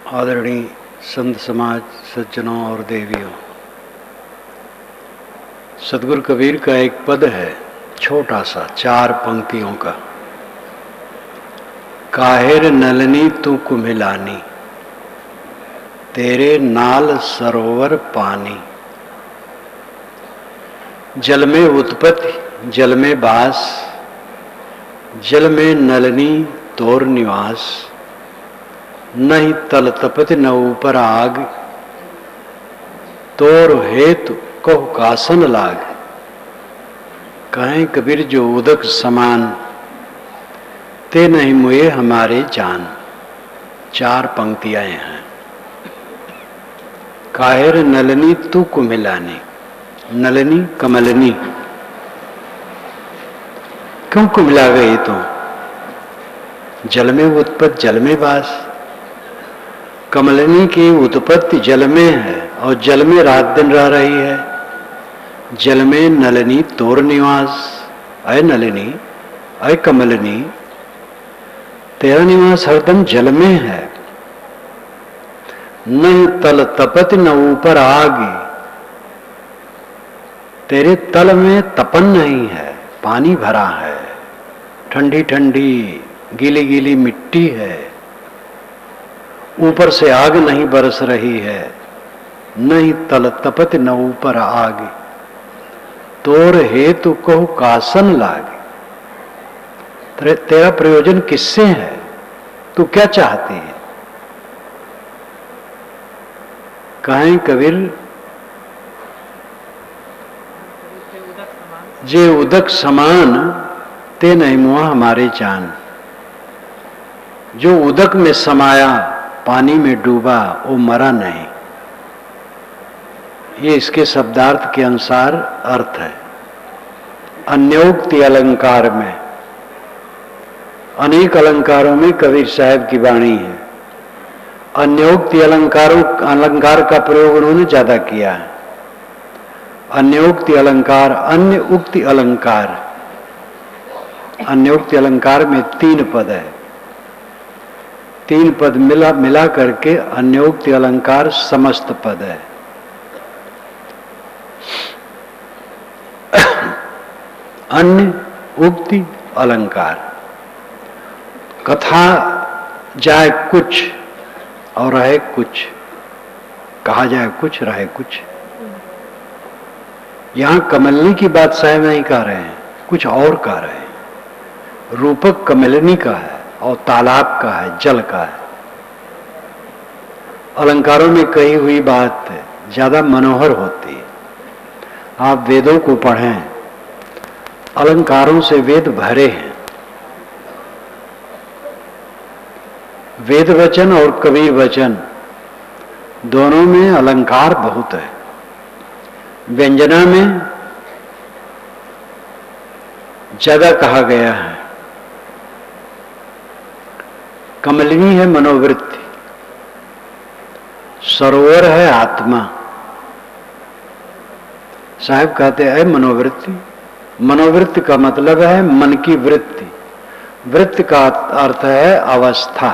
आदरणीय संत समाज, सज्जनों और देवियों, सदगुरु कबीर का एक पद है, छोटा सा 4 पंक्तियों का। काहिर नलनी तू कुम्हिलानी, तेरे नाल सरोवर पानी। जल में उत्पत्ति, जल में बास, जल में नलनी तोर निवास। नहीं तल तपत न ऊपर आग, तोर हेतु कहो कासन लाग। कहें कबीर जो उदक समान, ते नहीं मुए हमारे जान। 4 पंक्तियां हैं। काहिर नलनी तू कुम्हिलानी, नलनी कमलनी, क्यों कुम्हिला गई तो? जल में उत्पत्ति, जल में वास। कमलनी की उत्पत्ति जल में है और जल में रात दिन रह रही है। जल में नलनी तोर निवास। अय नलिनी, अय कमलनी, तेरा निवास हरदम जल में है। नहीं तल तपत न ऊपर आग, तेरे तल में तपन नहीं है, पानी भरा है, ठंडी ठंडी गीली गीली मिट्टी है, ऊपर से आग नहीं बरस रही है। नहीं तल तपत न ऊपर आग, तोर हेतु कहो कासन लाग। तेरा प्रयोजन किससे है? तू क्या चाहती है? कहें कबीर जे उदक समान, ते नहीं मुआ हमारे जान। जो उदक में समाया, पानी में डूबा, वो मरा नहीं। ये इसके शब्दार्थ के अनुसार अर्थ है। अन्योक्ति अलंकार में, अनेक अलंकारों में कबीर साहब की वाणी है। अन्योक्ति अलंकार का प्रयोग उन्होंने ज्यादा किया है। अन्योक्ति अलंकार, अन्य उक्ति अलंकार। अन्योक्ति अलंकार में 3 पद है। 3 पद मिला करके अन्योक्ति अलंकार समस्त पद है। अन्य उक्ति अलंकार। कथा जाए कुछ और रहे कुछ, कहा जाए कुछ रहे कुछ। यहां कमलनी की बात साहब नहीं कह रहे हैं, कुछ और कह रहे हैं। रूपक कमलनी का है और तालाब का है, जल का है। अलंकारों में कही हुई बात ज्यादा मनोहर होती है। आप वेदों को पढ़ें, अलंकारों से वेद भरे हैं। वेद वचन और कबीर वचन दोनों में अलंकार बहुत है। व्यंजना में ज्यादा कहा गया है। कमलिनी है मनोवृत्ति, सरोवर है आत्मा। साहब कहते हैं मनोवृत्ति। मनोवृत्ति का मतलब है मन की वृत्ति। वृत्ति का अर्थ है अवस्था,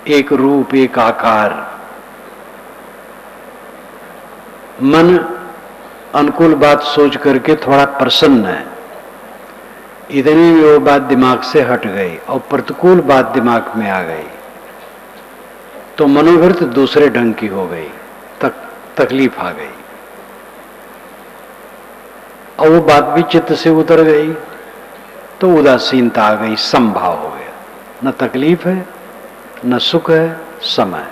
एक रूप, एक आकार। मन अनुकूल बात सोच करके थोड़ा प्रसन्न है, इतनी भी वो बात दिमाग से हट गई और प्रतिकूल बात दिमाग में आ गई तो मनोवृत्ति दूसरे ढंग की हो गई, तकलीफ आ गई और वो बात भी चित्त से उतर गई तो उदासीनता आ गई, समभाव हो गया। न तकलीफ है, न सुख है, समय।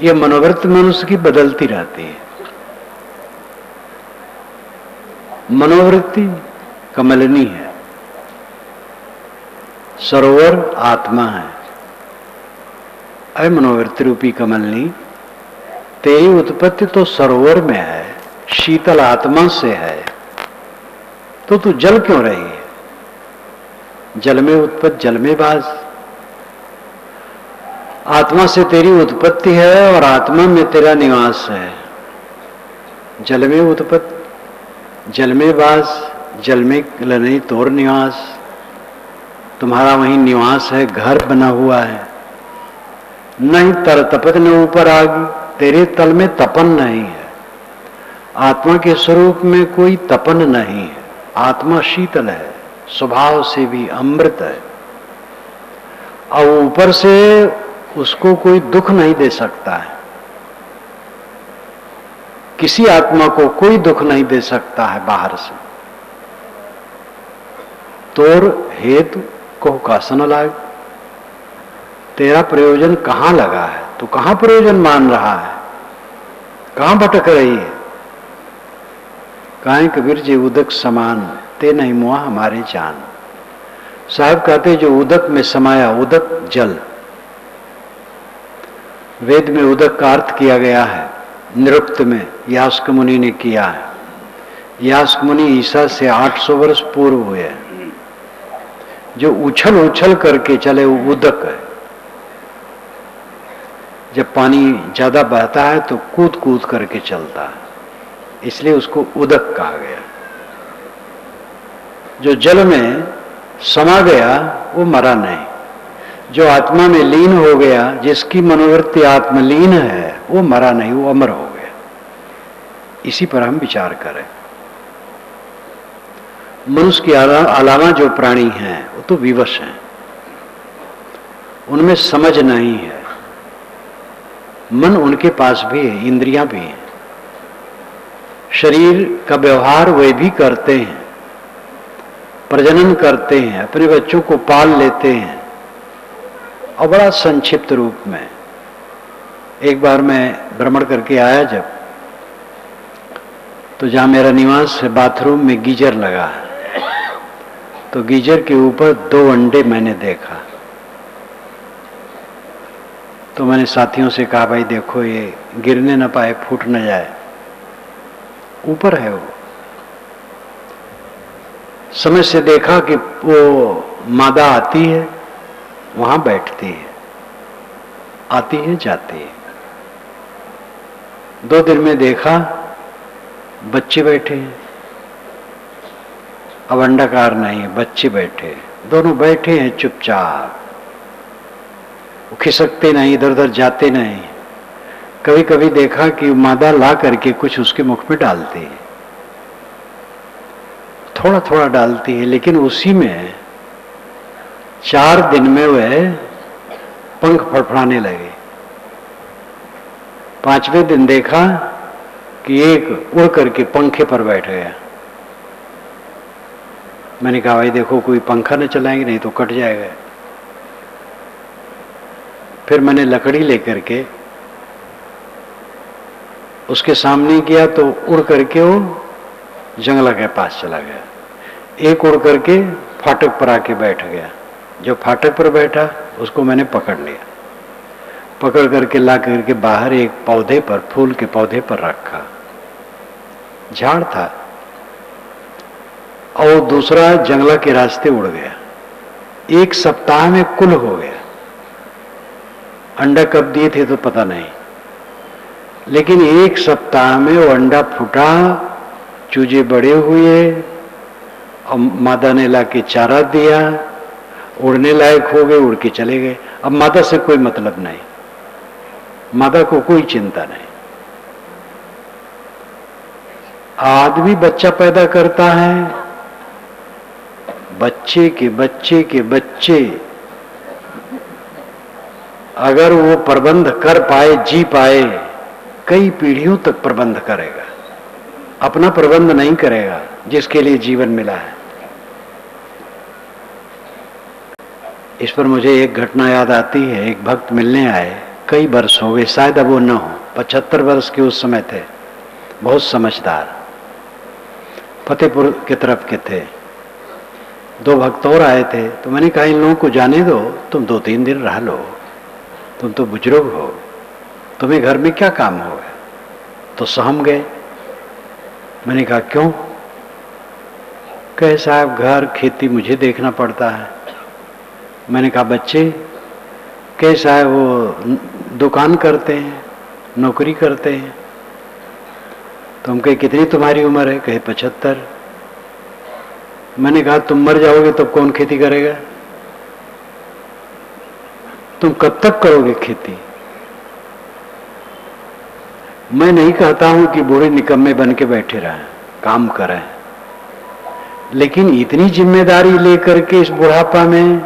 यह मनोवृत्ति मनुष्य की बदलती रहती है। मनोवृत्ति कमलनी है, सरोवर आत्मा है। अय मनोवृत्ति रूपी कमलनी, तेरी उत्पत्ति तो सरोवर में है, शीतल आत्मा से है, तो तू जल क्यों रही है? जल में उत्पत्ति, जल में वास। आत्मा से तेरी उत्पत्ति है और आत्मा में तेरा निवास है। जल में उत्पत्ति, जल में वास, जल में नहीं तोर निवास। तुम्हारा वहीं निवास है, घर बना हुआ है। नहीं तर तपत न ऊपर आगी, तेरे तल में तपन नहीं है। आत्मा के स्वरूप में कोई तपन नहीं है। आत्मा शीतल है, स्वभाव से भी अमृत है, और ऊपर से उसको कोई दुख नहीं दे सकता है। किसी आत्मा को कोई दुख नहीं दे सकता है बाहर से। तोर हेतु को कासन लाग, तेरा प्रयोजन कहां लगा है? तू कहां प्रयोजन मान रहा है? कहां भटक रही है? काहे कबीर जी उदक समान ते नहीं मुआ हमारे जान। साहब कहते जो उदक में समाया, उदक जल, वेद में उदक का अर्थ किया गया है, निरुक्त में यास्क मुनि ने किया है। यास्क मुनि ईसा से 800 वर्ष पूर्व हुए। जो उछल उछल करके चले वो उदक है। जब पानी ज्यादा बहता है तो कूद कूद करके चलता है, इसलिए उसको उदक कहा गया। जो जल में समा गया वो मरा नहीं। जो आत्मा में लीन हो गया, जिसकी मनोवृत्ति आत्मलीन है, वो मरा नहीं, वो अमर हो गया। इसी पर हम विचार करें। मनुष्य के अलावा जो प्राणी हैं वो तो विवश हैं, उनमें समझ नहीं है। मन उनके पास भी है, इंद्रियां भी हैं, शरीर का व्यवहार वे भी करते हैं, प्रजनन करते हैं, अपने बच्चों को पाल लेते हैं, और बड़ा संक्षिप्त रूप में। एक बार मैं भ्रमण करके आया जब, तो जहां मेरा निवास है बाथरूम में गीजर लगा है, तो गीजर के ऊपर 2 अंडे मैंने देखा। तो मैंने साथियों से कहा भाई देखो ये गिरने न पाए, फूट न जाए, ऊपर है वो। समय से देखा कि वो मादा आती है, वहां बैठती है, आती है जाती है। 2 दिन में देखा बच्चे बैठे हैं, अब अंडाकार नहीं है, बच्चे बैठे, दोनों बैठे हैं चुपचाप, वो खिसकते नहीं, इधर उधर जाते नहीं। कभी कभी देखा कि मादा ला करके कुछ उसके मुख में डालती है, थोड़ा थोड़ा डालती है, लेकिन उसी में 4 दिन में वह पंख फड़फड़ाने लगे। 5वें दिन देखा कि एक उड़ करके पंखे पर बैठ गया। मैंने कहा भाई देखो कोई पंखा न चलाएंगे, नहीं तो कट जाएगा। फिर मैंने लकड़ी लेकर के उसके सामने किया, तो उड़ करके वो जंगला के पास चला गया। एक उड़ करके फाटक पर आके बैठ गया। जो फाटक पर बैठा उसको मैंने पकड़ लिया, पकड़ करके ला करके बाहर एक पौधे पर, फूल के पौधे पर रखा। झाड़ था, और दूसरा जंगला के रास्ते उड़ गया। 1 सप्ताह में कुल हो गया। अंडा कब दिए थे तो पता नहीं, लेकिन 1 सप्ताह में वो अंडा फूटा, चूजे बड़े हुए, और मादा ने लाके चारा दिया, उड़ने लायक हो गए, उड़ के चले गए। अब मादा से कोई मतलब नहीं, मादा को कोई चिंता नहीं। आदमी बच्चा पैदा करता है, बच्चे के बच्चे के बच्चे अगर वो प्रबंध कर पाए, जी पाए, कई पीढ़ियों तक प्रबंध करेगा। अपना प्रबंध नहीं करेगा जिसके लिए जीवन मिला है। इस पर मुझे एक घटना याद आती है। एक भक्त मिलने आए, कई वर्ष हो गए, शायद अब वो न हो, 75 वर्ष के उस समय थे, बहुत समझदार, फतेहपुर की तरफ के थे। 2 भक्त और आए थे, तो मैंने कहा इन लोगों को जाने दो, तुम 2-3 दिन रह लो, तुम तो बुजुर्ग हो, तुम्हें घर में क्या काम होगा। तो सहम गए। मैंने कहा क्यों? कहे साहब घर खेती मुझे देखना पड़ता है। मैंने कहा बच्चे? कहे साहब वो दुकान करते हैं, नौकरी करते हैं। तो हम कहे कितनी तुम्हारी उम्र है? कहे 75। मैंने कहा तुम मर जाओगे तब कौन खेती करेगा? तुम कब तक करोगे खेती? मैं नहीं कहता हूं कि बूढ़े निकम्मे बन के बैठे रहें, काम करें, लेकिन इतनी जिम्मेदारी लेकर के इस बुढ़ापा में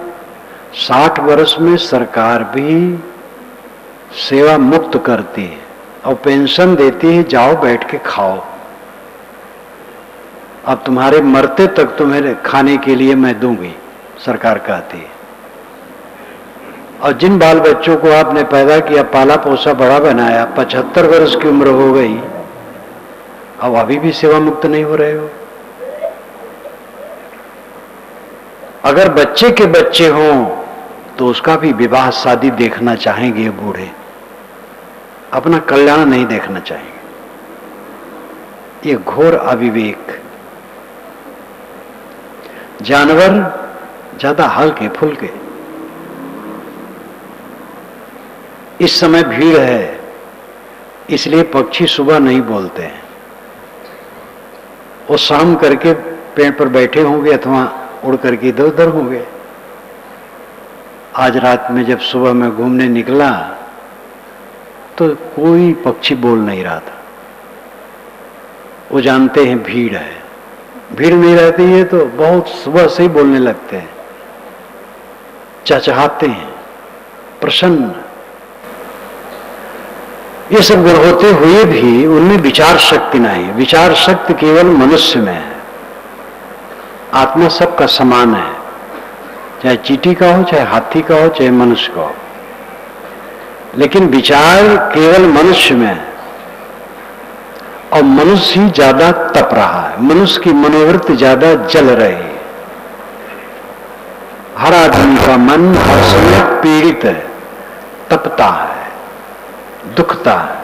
60 वर्ष में सरकार भी सेवा मुक्त करती है और पेंशन देती है, जाओ बैठ के खाओ, अब तुम्हारे मरते तक तुम्हें खाने के लिए मैं दूंगी, सरकार कहती है। और जिन बाल बच्चों को आपने पैदा किया, पाला पोसा, बड़ा बनाया, 75 वर्ष की उम्र हो गई, अब अभी भी सेवा मुक्त नहीं हो रहे हो। अगर बच्चे के बच्चे हों तो उसका भी विवाह शादी देखना चाहेंगे ये बूढ़े, अपना कल्याण नहीं देखना चाहेंगे। ये घोर अविवेक। जानवर ज्यादा हल्के फुल्के, इस समय भीड़ है इसलिए पक्षी सुबह नहीं बोलते हैं, वो शाम करके पेड़ पर बैठे होंगे अथवा उड़ करके इधर उधर होंगे। आज रात में जब सुबह में घूमने निकला तो कोई पक्षी बोल नहीं रहा था, वो जानते हैं भीड़ है, भीड़ नहीं रहती है तो बहुत सुबह से ही बोलने लगते हैं, चहचहाते हैं, प्रसन्न। ये सब गुण होते हुए भी उनमें विचार शक्ति नहीं। विचार शक्ति केवल मनुष्य में है, आत्मा सबका समान है, चाहे चींटी का हो, चाहे हाथी का हो, चाहे मनुष्य का हो, लेकिन विचार केवल मनुष्य में है और मनुष्य ही ज्यादा तप रहा है, मनुष्य की मनोवृत्ति ज्यादा जल रही है। हर आदमी का मन हर समय पीड़ित है, तपता है, दुखता है।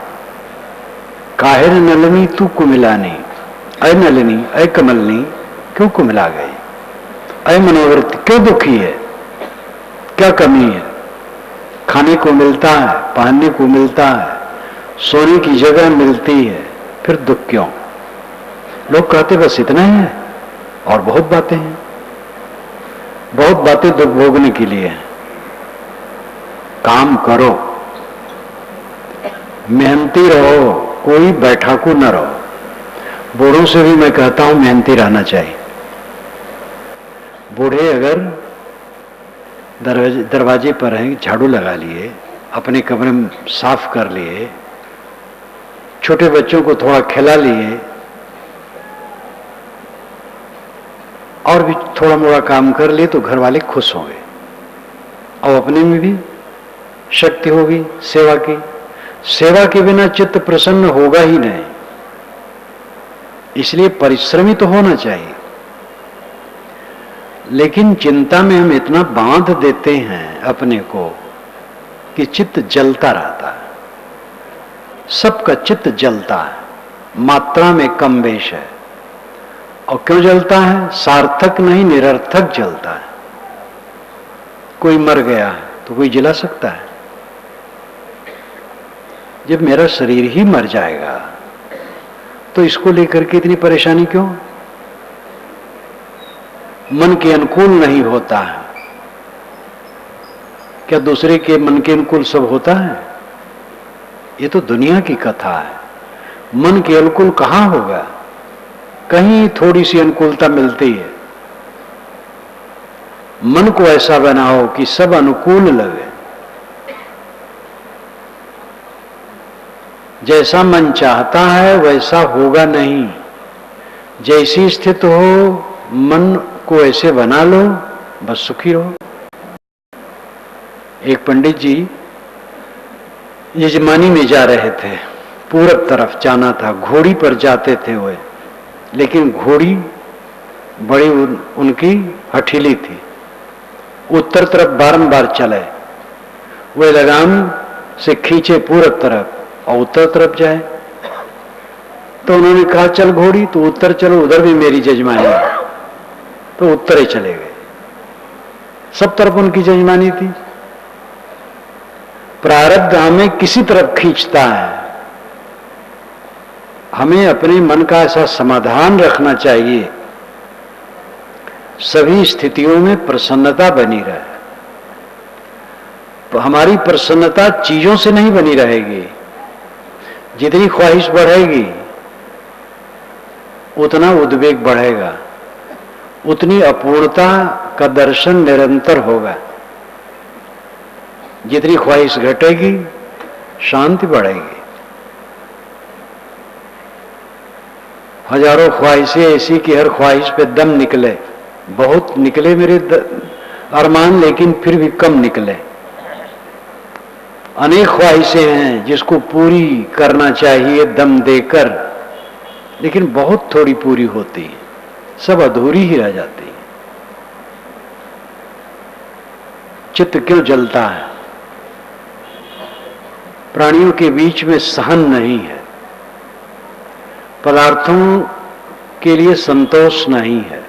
काहिर नलिनी तू कुमिलानी, अय नलिनी अय कमलनी क्यों कुमिला गई, अय मनोवृत्ति क्यों दुखी है, क्या कमी है? खाने को मिलता है, पहनने को मिलता है, सोने की जगह मिलती है, फिर दुख क्यों? लोग कहते बस इतना ही है, और बहुत बातें हैं, बहुत बातें दुख भोगने के लिए हैं। काम करो, मेहनती रहो, कोई बैठाकू न रहो। बूढ़ों से भी मैं कहता हूं मेहनती रहना चाहिए। बूढ़े अगर दरवाजे पर हैं, झाड़ू लगा लिए, अपने कमरे में साफ कर लिए, छोटे बच्चों को थोड़ा खिला लिए और भी थोड़ा मोड़ा काम कर लिए तो घर वाले खुश होंगे और अपने में भी शक्ति होगी सेवा की। सेवा के बिना चित्त प्रसन्न होगा ही नहीं, इसलिए परिश्रमी तो होना चाहिए। लेकिन चिंता में हम इतना बांध देते हैं अपने को कि चित्त जलता रहता है, सबका चित्त जलता है, मात्रा में कम बेश है। और क्यों जलता है? सार्थक नहीं, निरर्थक जलता है। कोई मर गया है तो कोई जिला सकता है? जब मेरा शरीर ही मर जाएगा तो इसको लेकर के इतनी परेशानी क्यों? मन के अनुकूल नहीं होता है, क्या दूसरे के मन के अनुकूल सब होता है? ये तो दुनिया की कथा है। मन के अनुकूल कहां होगा? कहीं थोड़ी सी अनुकूलता मिलती है। मन को ऐसा बनाओ कि सब अनुकूल लगे। जैसा मन चाहता है वैसा होगा नहीं। जैसी स्थिति हो मन को ऐसे बना लो, बस सुखी रहो। एक पंडित जी यजमानी में जा रहे थे, पूरब तरफ जाना था, घोड़ी पर जाते थे वे, लेकिन घोड़ी बड़ी उनकी हठीली थी, उत्तर तरफ बारंबार चले, वे लगाम से खींचे पूरब तरफ और उत्तर तरफ जाए। तो उन्होंने कहा चल घोड़ी तो उत्तर चलो, उधर भी मेरी जजमानी है, तो उत्तर ही चले गए। सब तरफ उनकी जजमानी थी। प्रारब्ध हमें किसी तरफ खींचता है। हमें अपने मन का ऐसा समाधान रखना चाहिए, सभी स्थितियों में प्रसन्नता बनी रहे। हमारी प्रसन्नता चीजों से नहीं बनी रहेगी, जितनी ख्वाहिश बढ़ेगी उतना उद्वेग बढ़ेगा, उतनी अपूर्णता का दर्शन निरंतर होगा। जितनी ख्वाहिश घटेगी शांति बढ़ेगी। हजारों ख्वाहिशें ऐसी कि हर ख्वाहिश पे दम निकले, बहुत निकले मेरे अरमान, लेकिन फिर भी कम निकले। अनेक ख्वाहिशें हैं जिसको पूरी करना चाहिए दम देकर, लेकिन बहुत थोड़ी पूरी होती है, सब अधूरी ही रह जाती है। चित्त क्यों जलता है? प्राणियों के बीच में सहन नहीं है, पदार्थों के लिए संतोष नहीं है,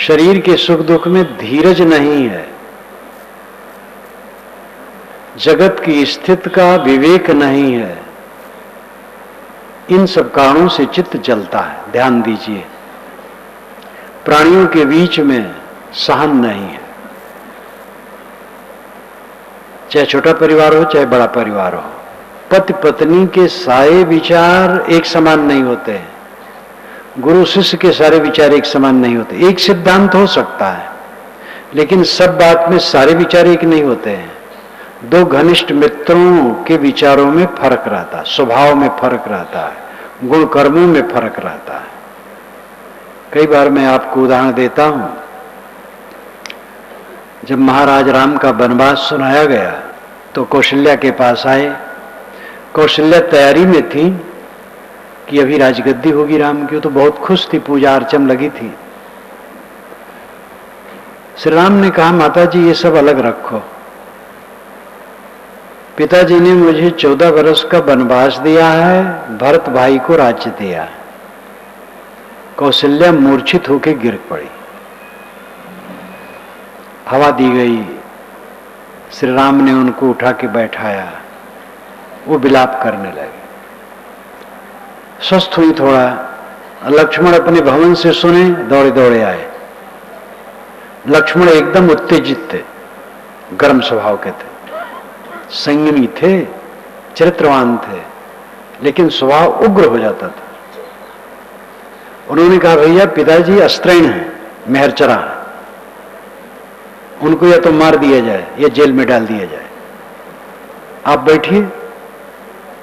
शरीर के सुख दुख में धीरज नहीं है, जगत की स्थिति का विवेक नहीं है। इन सब कारणों से चित्त जलता है। ध्यान दीजिए, प्राणियों के बीच में सहन नहीं है। चाहे छोटा परिवार हो चाहे बड़ा परिवार हो, पति पत्नी के सारे विचार एक समान नहीं होते हैं, गुरु शिष्य के सारे विचार एक समान नहीं होते। एक सिद्धांत हो सकता है, लेकिन सब बात में सारे विचार एक नहीं होते हैं। दो घनिष्ठ मित्रों के विचारों में फर्क रहता है, स्वभाव में फर्क रहता है, गुण कर्मों में फर्क रहता है। कई बार मैं आपको उदाहरण देता हूं, जब महाराज राम का वनवास सुनाया गया तो कौशल्या के पास आए। कौशल्या तैयारी में थी कि अभी राजगद्दी होगी राम की, तो बहुत खुश थी, पूजा अर्चन लगी थी। श्री राम ने कहा, माता जी ये सब अलग रखो, पिताजी ने मुझे 14 वर्ष का वनवास दिया है, भरत भाई को राज्य दिया। कौशल्या मूर्छित होकर गिर पड़ी, हवा दी गई, श्री राम ने उनको उठा के बैठाया, वो विलाप करने लगे। स्वस्थ हुई थोड़ा, लक्ष्मण अपने भवन से सुने, दौड़े दौड़े आए। लक्ष्मण एकदम उत्तेजित थे, गर्म स्वभाव के थे, संयमी थे, चरित्रवान थे, लेकिन स्वभाव उग्र हो जाता था। उन्होंने कहा, भैया पिताजी अस्त्रहीन हैं, मेहरचरा है, उनको या तो मार दिया जाए या जेल में डाल दिया जाए, आप बैठिए,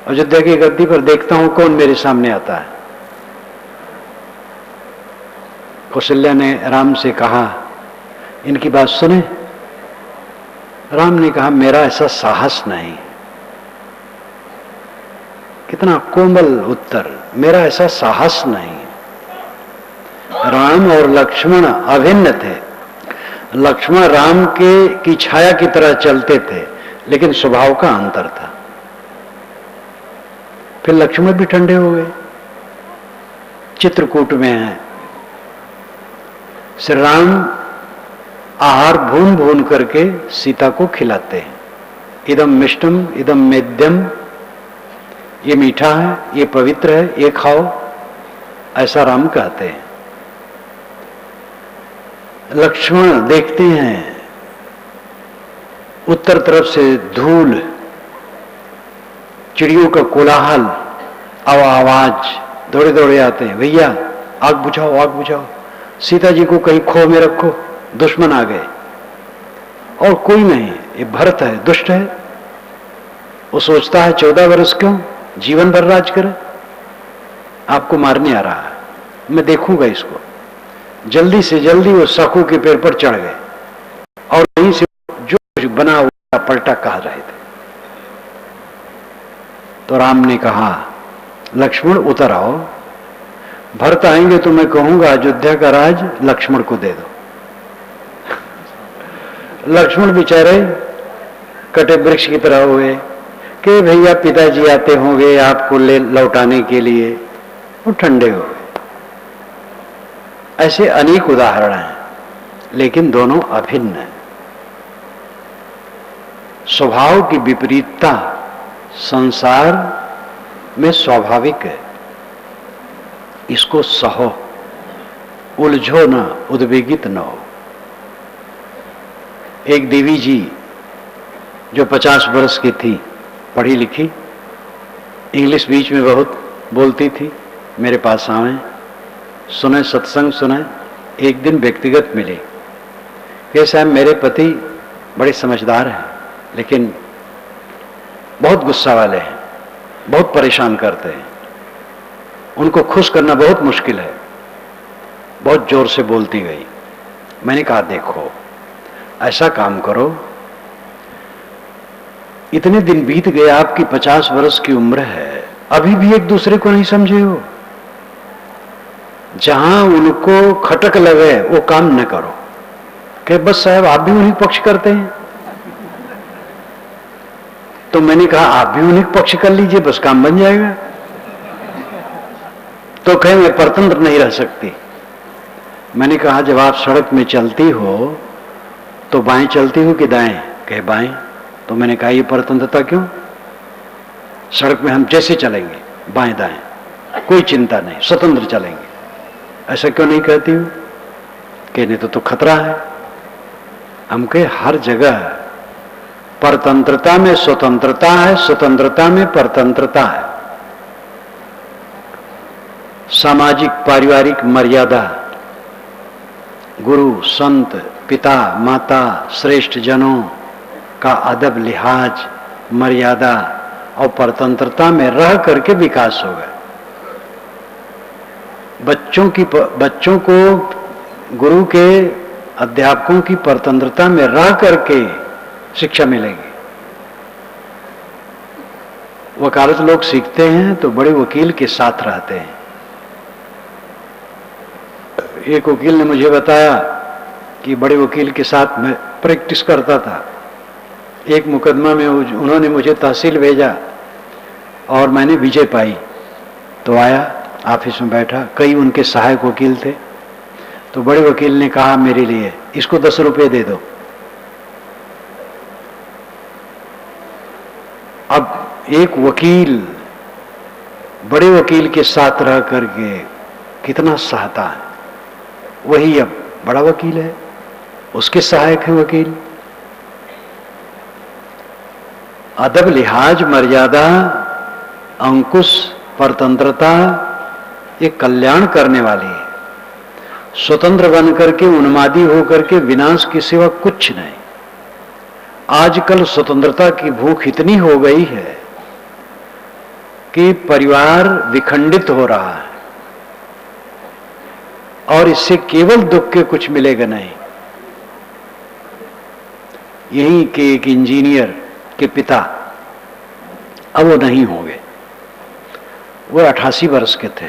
अयोध्या की गद्दी पर देखता हूं कौन मेरे सामने आता है। कौशल्या ने राम से कहा, इनकी बात सुने। राम ने कहा, मेरा ऐसा साहस नहीं। कितना कोमल उत्तर, मेरा ऐसा साहस नहीं। राम और लक्ष्मण अभिन्न थे। लक्ष्मण राम की छाया की तरह चलते थे, लेकिन स्वभाव का अंतर था। फिर लक्ष्मण भी ठंडे हो गए। चित्रकूट में है, श्री राम आहार भून भून करके सीता को खिलाते हैं। इदम मिष्टम इदम मेद्यम, ये मीठा है, ये पवित्र है, ये खाओ, ऐसा राम कहते हैं। लक्ष्मण देखते हैं उत्तर तरफ से धूल, चिड़ियों का कोलाहल, आवाज, दौड़े दौड़े आते हैं, भैया आग बुझाओ, आग बुझाओ, सीता जी को कहीं खो में रखो, दुश्मन आ गए। और कोई नहीं, ये भरत है, दुष्ट है, वो सोचता है 14 वर्ष क्यों, जीवन भर राज करे, आपको मारने आ रहा है, मैं देखूंगा इसको। जल्दी से जल्दी वो सखू के पैर पर चढ़ गए और वहीं से जो कुछ बना हुआ पलटा कह रहे थे। तो राम ने कहा, लक्ष्मण उतर आओ, भरत आएंगे तो मैं कहूंगा अयोध्या का राज लक्ष्मण को दे दो। लक्ष्मण बेचारे कटे वृक्ष की तरह हुए कि भैया पिताजी आते होंगे आपको ले लौटाने के लिए, वो ठंडे हो गए। ऐसे अनेक उदाहरण हैं, लेकिन दोनों अभिन्न हैं। स्वभाव की विपरीतता संसार में स्वाभाविक है, इसको सहो, उलझो न, उद्वेगित न हो। एक देवी जी जो 50 वर्ष की थी, पढ़ी लिखी, इंग्लिश बीच में बहुत बोलती थी, मेरे पास आवे, सुने सत्संग सुने। एक दिन व्यक्तिगत मिले कि साहब मेरे पति बड़े समझदार हैं लेकिन बहुत गुस्सा वाले हैं, बहुत परेशान करते हैं, उनको खुश करना बहुत मुश्किल है। बहुत जोर से बोलती गई। मैंने कहा देखो ऐसा काम करो, इतने दिन बीत गए, आपकी 50 वर्ष की उम्र है, अभी भी एक दूसरे को नहीं समझे हो। जहां उनको खटक लगे वो काम न करो कि बस साहब आप भी उन्हीं पक्ष करते हैं। तो मैंने कहा आप भी उन्हीं पक्ष कर लीजिए, बस काम बन जाएगा। तो कहे मैं परतंत्र नहीं रह सकती। मैंने कहा जब आप सड़क में चलती हो तो बाएं चलती हो कि दाएं? कहे बाएं। तो मैंने कहा ये परतंत्रता क्यों? सड़क में हम जैसे चलेंगे बाएं दाएं, कोई चिंता नहीं, स्वतंत्र चलेंगे, ऐसा क्यों नहीं कहती हूं? कहने तो खतरा है। हम कहे हर जगह परतंत्रता में स्वतंत्रता है, स्वतंत्रता में परतंत्रता है। सामाजिक पारिवारिक मर्यादा, गुरु संत पिता माता श्रेष्ठ जनों का अदब लिहाज मर्यादा और परतंत्रता में रह करके विकास होगा। बच्चों को गुरु के अध्यापकों की परतंत्रता में रह करके शिक्षा मिलेगी। वकालत लोग सीखते हैं तो बड़े वकील के साथ रहते हैं। एक वकील ने मुझे बताया कि बड़े वकील के साथ मैं प्रैक्टिस करता था। एक मुकदमा में उन्होंने मुझे तहसील भेजा और मैंने विजय पाई। तो आया ऑफिस में बैठा, कई उनके सहायक वकील थे। तो बड़े वकील ने कहा मेरे लिए इसको 10 रुपये दे दो। अब एक वकील बड़े वकील के साथ रह करके कितना सहता है, वही अब बड़ा वकील है, उसके सहायक है वकील। अदब लिहाज मर्यादा अंकुश परतंत्रता ये कल्याण करने वाली है। स्वतंत्र बन करके उन्मादी होकर के विनाश की सिवा कुछ नहीं। आजकल स्वतंत्रता की भूख इतनी हो गई है कि परिवार विखंडित हो रहा है और इससे केवल दुख के कुछ मिलेगा नहीं। यहीं के एक इंजीनियर के पिता अब वो नहीं होंगे, वो 88 वर्ष के थे।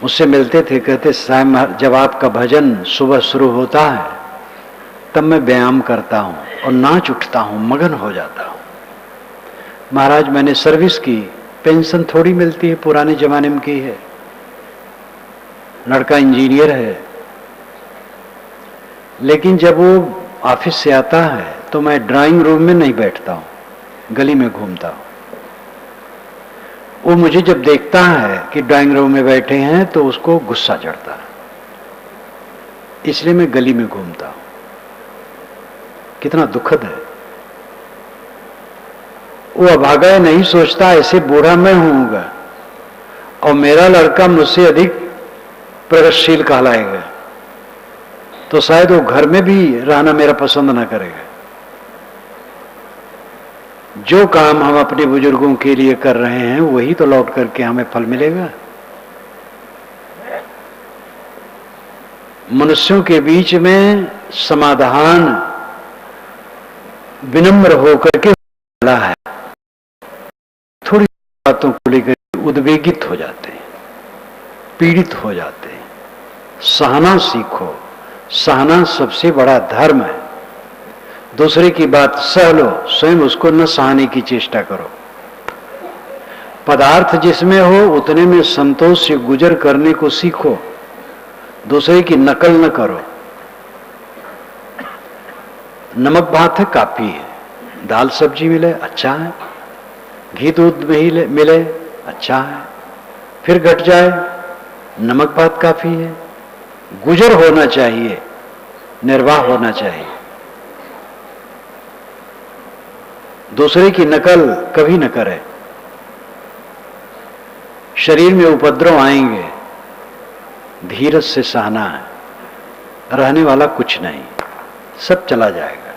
मुझसे मिलते थे, कहते साहब जब आपका भजन सुबह शुरू होता है तब मैं व्यायाम करता हूं और नाच उठता हूं, मगन हो जाता हूं। महाराज मैंने सर्विस की, पेंशन थोड़ी मिलती है, पुराने जमाने में की है। लड़का इंजीनियर है, लेकिन जब वो ऑफिस से आता है तो मैं ड्राइंग रूम में नहीं बैठता हूं, गली में घूमता हूं। वो मुझे जब देखता है कि ड्राइंग रूम में बैठे हैं तो उसको गुस्सा चढ़ता है, इसलिए मैं गली में घूमता हूं। कितना दुखद है। वो अभागा नहीं सोचता ऐसे बूढ़ा मैं होऊंगा और मेरा लड़का मुझसे अधिक प्रगतिशील कहलाएगा तो शायद वो घर में भी रहना मेरा पसंद ना करेगा। जो काम हम अपने बुजुर्गों के लिए कर रहे हैं वही तो लौट करके हमें फल मिलेगा। मनुष्यों के बीच में समाधान विनम्र होकर के मिला है। थोड़ी बातों को लेकर उद्वेगित हो जाते हैं, पीड़ित हो जाते हैं। सहना सीखो, सहना सबसे बड़ा धर्म है। दूसरे की बात सह लो, स्वयं उसको न सहने की चेष्टा करो। पदार्थ जिसमें हो उतने में संतोष से गुजर करने को सीखो, दूसरे की नकल न करो। नमक भात है काफी है, दाल सब्जी मिले अच्छा है, घी दूध मिले अच्छा है, फिर घट जाए नमक भात काफी है। गुजर होना चाहिए, निर्वाह होना चाहिए। दूसरे की नकल कभी न करे। शरीर में उपद्रव आएंगे, धीरज से सहना है, रहने वाला कुछ नहीं, सब चला जाएगा।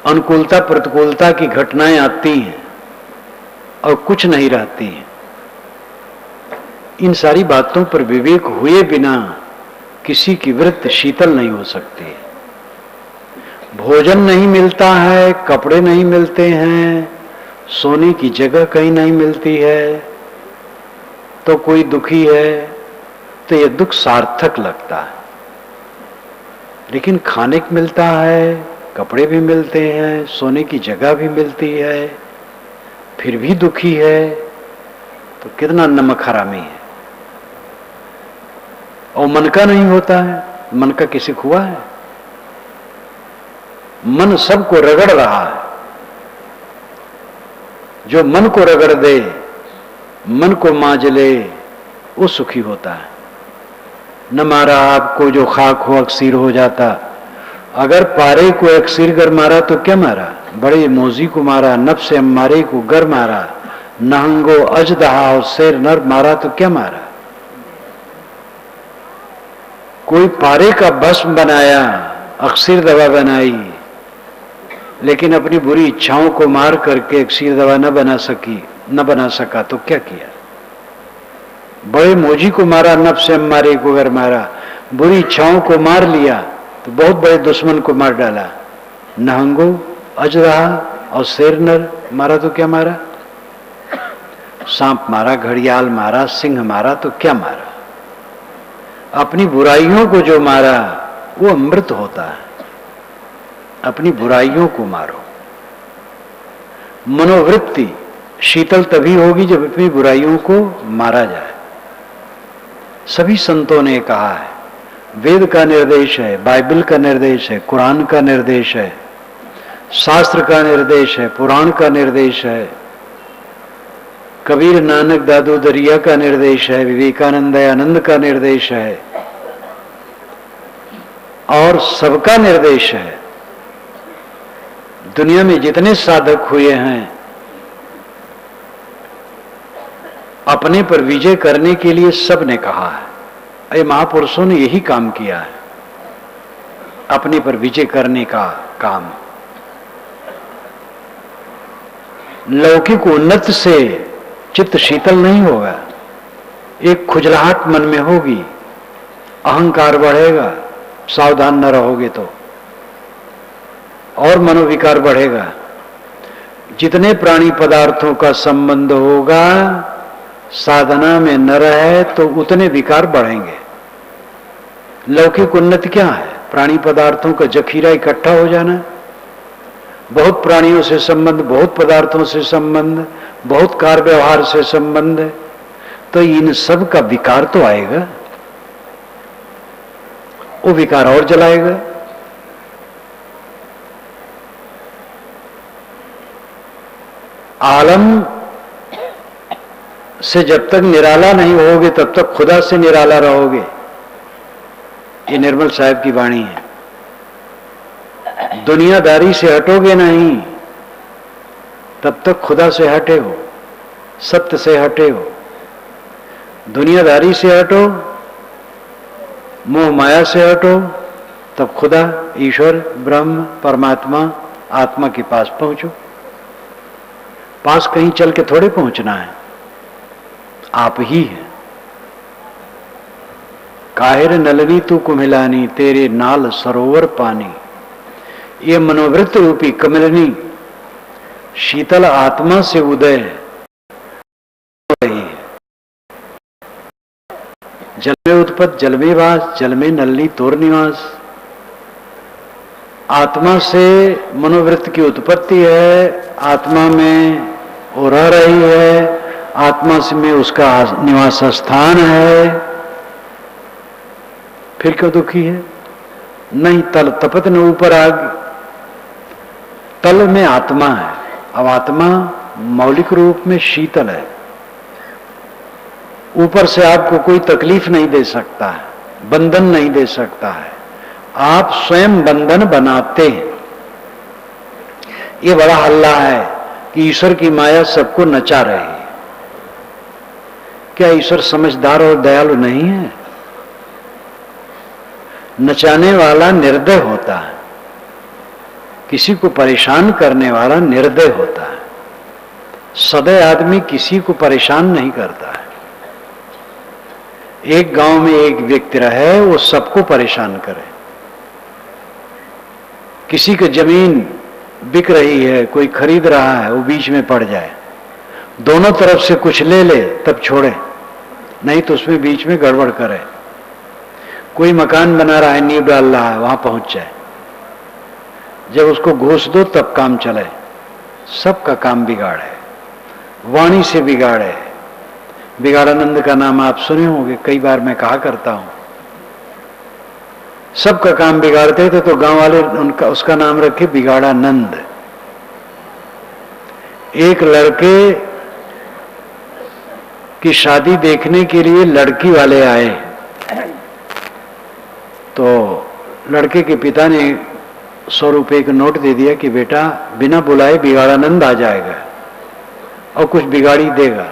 अनुकूलता प्रतिकूलता की घटनाएं आती हैं और कुछ नहीं रहती हैं। इन सारी बातों पर विवेक हुए बिना किसी की वृत्ति शीतल नहीं हो सकती। भोजन नहीं मिलता है, कपड़े नहीं मिलते हैं, सोने की जगह कहीं नहीं मिलती है, तो कोई दुखी है, तो यह दुख सार्थक लगता है। लेकिन खाने को मिलता है, कपड़े भी मिलते हैं, सोने की जगह भी मिलती है, फिर भी दुखी है, तो कितना नमक हरामी है। और मन का नहीं होता है, मन का किसी को हुआ है? मन सबको रगड़ रहा है। जो मन को रगड़ दे, मन को मांज ले, वो सुखी होता है। न मारा आपको जो खाक हो अक्सीर हो जाता। अगर पारे को अक्सीर गर मारा तो क्या मारा? बड़े मोजी को मारा, नफ्स अम्मारे को गर मारा, नहंगो अजदहा और शेर नर मारा तो क्या मारा? कोई पारे का भस्म बनाया, अक्सीर दवा बनाई, लेकिन अपनी बुरी इच्छाओं को मार करके अक्सीर दवा न बना सका तो क्या किया? बड़े मोजी को मारा, नफ्स अम्मारे को गर मारा, बुरी इच्छाओं को मार लिया तो बहुत बड़े दुश्मन को मार डाला। नहंगो अजदहा और शेर नर मारा तो क्या मारा? सांप मारा, घड़ियाल मारा, सिंह मारा तो क्या मारा? अपनी बुराइयों को जो मारा वो अमृत होता है। अपनी बुराइयों को मारो। मनोवृत्ति शीतल तभी होगी जब अपनी बुराइयों को मारा जाए। सभी संतों ने कहा है, वेद का निर्देश है, बाइबल का निर्देश है, कुरान का निर्देश है, शास्त्र का निर्देश है, पुराण का निर्देश है, कबीर नानक दादू दरिया का निर्देश है, विवेकानंद आनंद का निर्देश है, और सबका निर्देश है। दुनिया में जितने साधक हुए हैं, अपने पर विजय करने के लिए सब ने कहा है। ये महापुरुषों ने यही काम किया है, अपने पर विजय करने का काम। लौकिक उन्नति से चित्त शीतल नहीं होगा, एक खुजलाहट मन में होगी, अहंकार बढ़ेगा, सावधान न रहोगे तो, और मनोविकार बढ़ेगा। जितने प्राणी पदार्थों का संबंध होगा, साधना में न रहे तो उतने विकार बढ़ेंगे। लौकिक उन्नति क्या है? प्राणी पदार्थों का जखीरा इकट्ठा हो जाना, बहुत प्राणियों से संबंध, बहुत पदार्थों से संबंध, बहुत कार्य व्यवहार से संबंध, तो इन सब का विकार तो आएगा, वो विकार और जलाएगा। आलम से जब तक निराला नहीं होगे तब तक खुदा से निराला रहोगे। ये निर्मल साहब की वाणी है। दुनियादारी से हटोगे नहीं तब तक खुदा से हटे हो, सत्य से हटे हो। दुनियादारी से हटो, मोह माया से हटो, तब खुदा, ईश्वर, ब्रह्म, परमात्मा, आत्मा के पास पहुंचो। पास कहीं चल के थोड़े पहुंचना है, आप ही हैं। काहिर नलनी तू कुमिलानी, तेरे नाल सरोवर पानी। ये मनोवृत्त रूपी कमलनी शीतल आत्मा से उदय हो रही है। जल में उत्पत्ति, जल में वास, जल में नलनी तोर निवास। आत्मा से मनोवृत्त की उत्पत्ति है, आत्मा में वो रह रही है, आत्मा से में उसका निवास स्थान है। फिर क्यों दुखी है? नहीं तल तपत न ऊपर आग। तल में आत्मा है, अब आत्मा मौलिक रूप में शीतल है, ऊपर से आपको कोई तकलीफ नहीं दे सकता है, बंधन नहीं दे सकता है। आप स्वयं बंधन बनाते हैं। ये बड़ा हल्ला है कि ईश्वर की माया सबको नचा रही है। क्या ईश्वर समझदार और दयालु नहीं है? नचाने वाला निर्दय होता है, किसी को परेशान करने वाला निर्दय होता है। सदैव आदमी किसी को परेशान नहीं करता है। एक गांव में एक व्यक्ति रहे, वो सबको परेशान करे। किसी की जमीन बिक रही है, कोई खरीद रहा है, वो बीच में पड़ जाए, दोनों तरफ से कुछ ले ले तब छोड़े, नहीं तो उसमें बीच में गड़बड़ करे। कोई मकान बना रहा है, नींव डाल रहा है, वहां पहुंच जाए, जब उसको घूस दो तब काम चले। सबका काम बिगाड़े, वाणी से बिगाड़े। बिगाड़ानंद का नाम आप सुने होंगे, कई बार मैं कहा करता हूं। सबका काम बिगाड़ते थे तो गांव वाले उसका नाम रखे बिगाड़ानंद। एक लड़के की शादी देखने के लिए लड़की वाले आए, तो लड़के के पिता ने 100 रुपए का नोट दे दिया कि बेटा बिना बुलाए बिगाड़ानंद आ जाएगा और कुछ बिगाड़ी देगा।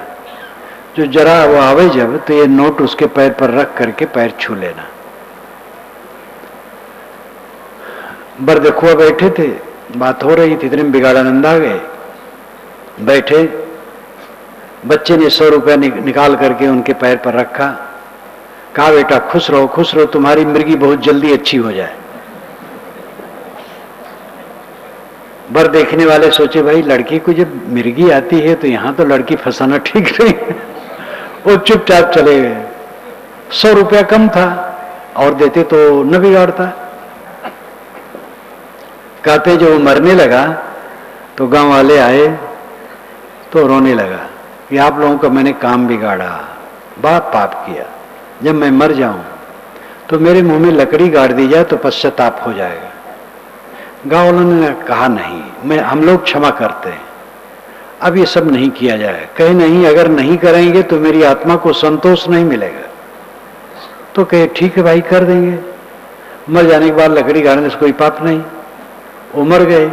जो जरा वो आवे जब, तो ये नोट उसके पैर पर रख करके पैर छू लेना। बरदेखुआ बैठे थे, बात हो रही थी, इतने में बिगाड़ानंद आ गए। बैठे, बच्चे ने 100 रुपया निकाल करके उनके पैर पर रखा, कहा बेटा खुश रहो खुश रहो, तुम्हारी मिर्गी बहुत जल्दी अच्छी हो जाए। बर देखने वाले सोचे भाई लड़की को जब मिर्गी आती है तो यहां तो लड़की फंसाना ठीक नहीं है। वो चुपचाप चले गए। 100 रुपया कम था, और देते तो न बिगाड़ता। कहते जो मरने लगा तो गांव वाले आए तो रोने लगा कि आप लोगों का मैंने काम बिगाड़ा, बड़ा पाप किया। जब मैं मर जाऊं तो मेरे मुंह में लकड़ी गाड़ दी जाए तो पश्चाताप हो जाएगा। गांव वालों ने कहा नहीं, हम लोग क्षमा करते हैं, अब ये सब नहीं किया जाए। कहे नहीं, अगर नहीं करेंगे तो मेरी आत्मा को संतोष नहीं मिलेगा। तो कहे ठीक है भाई कर देंगे। मर जाने के बाद लकड़ी गाड़ने से कोई पाप नहीं। वो मर गए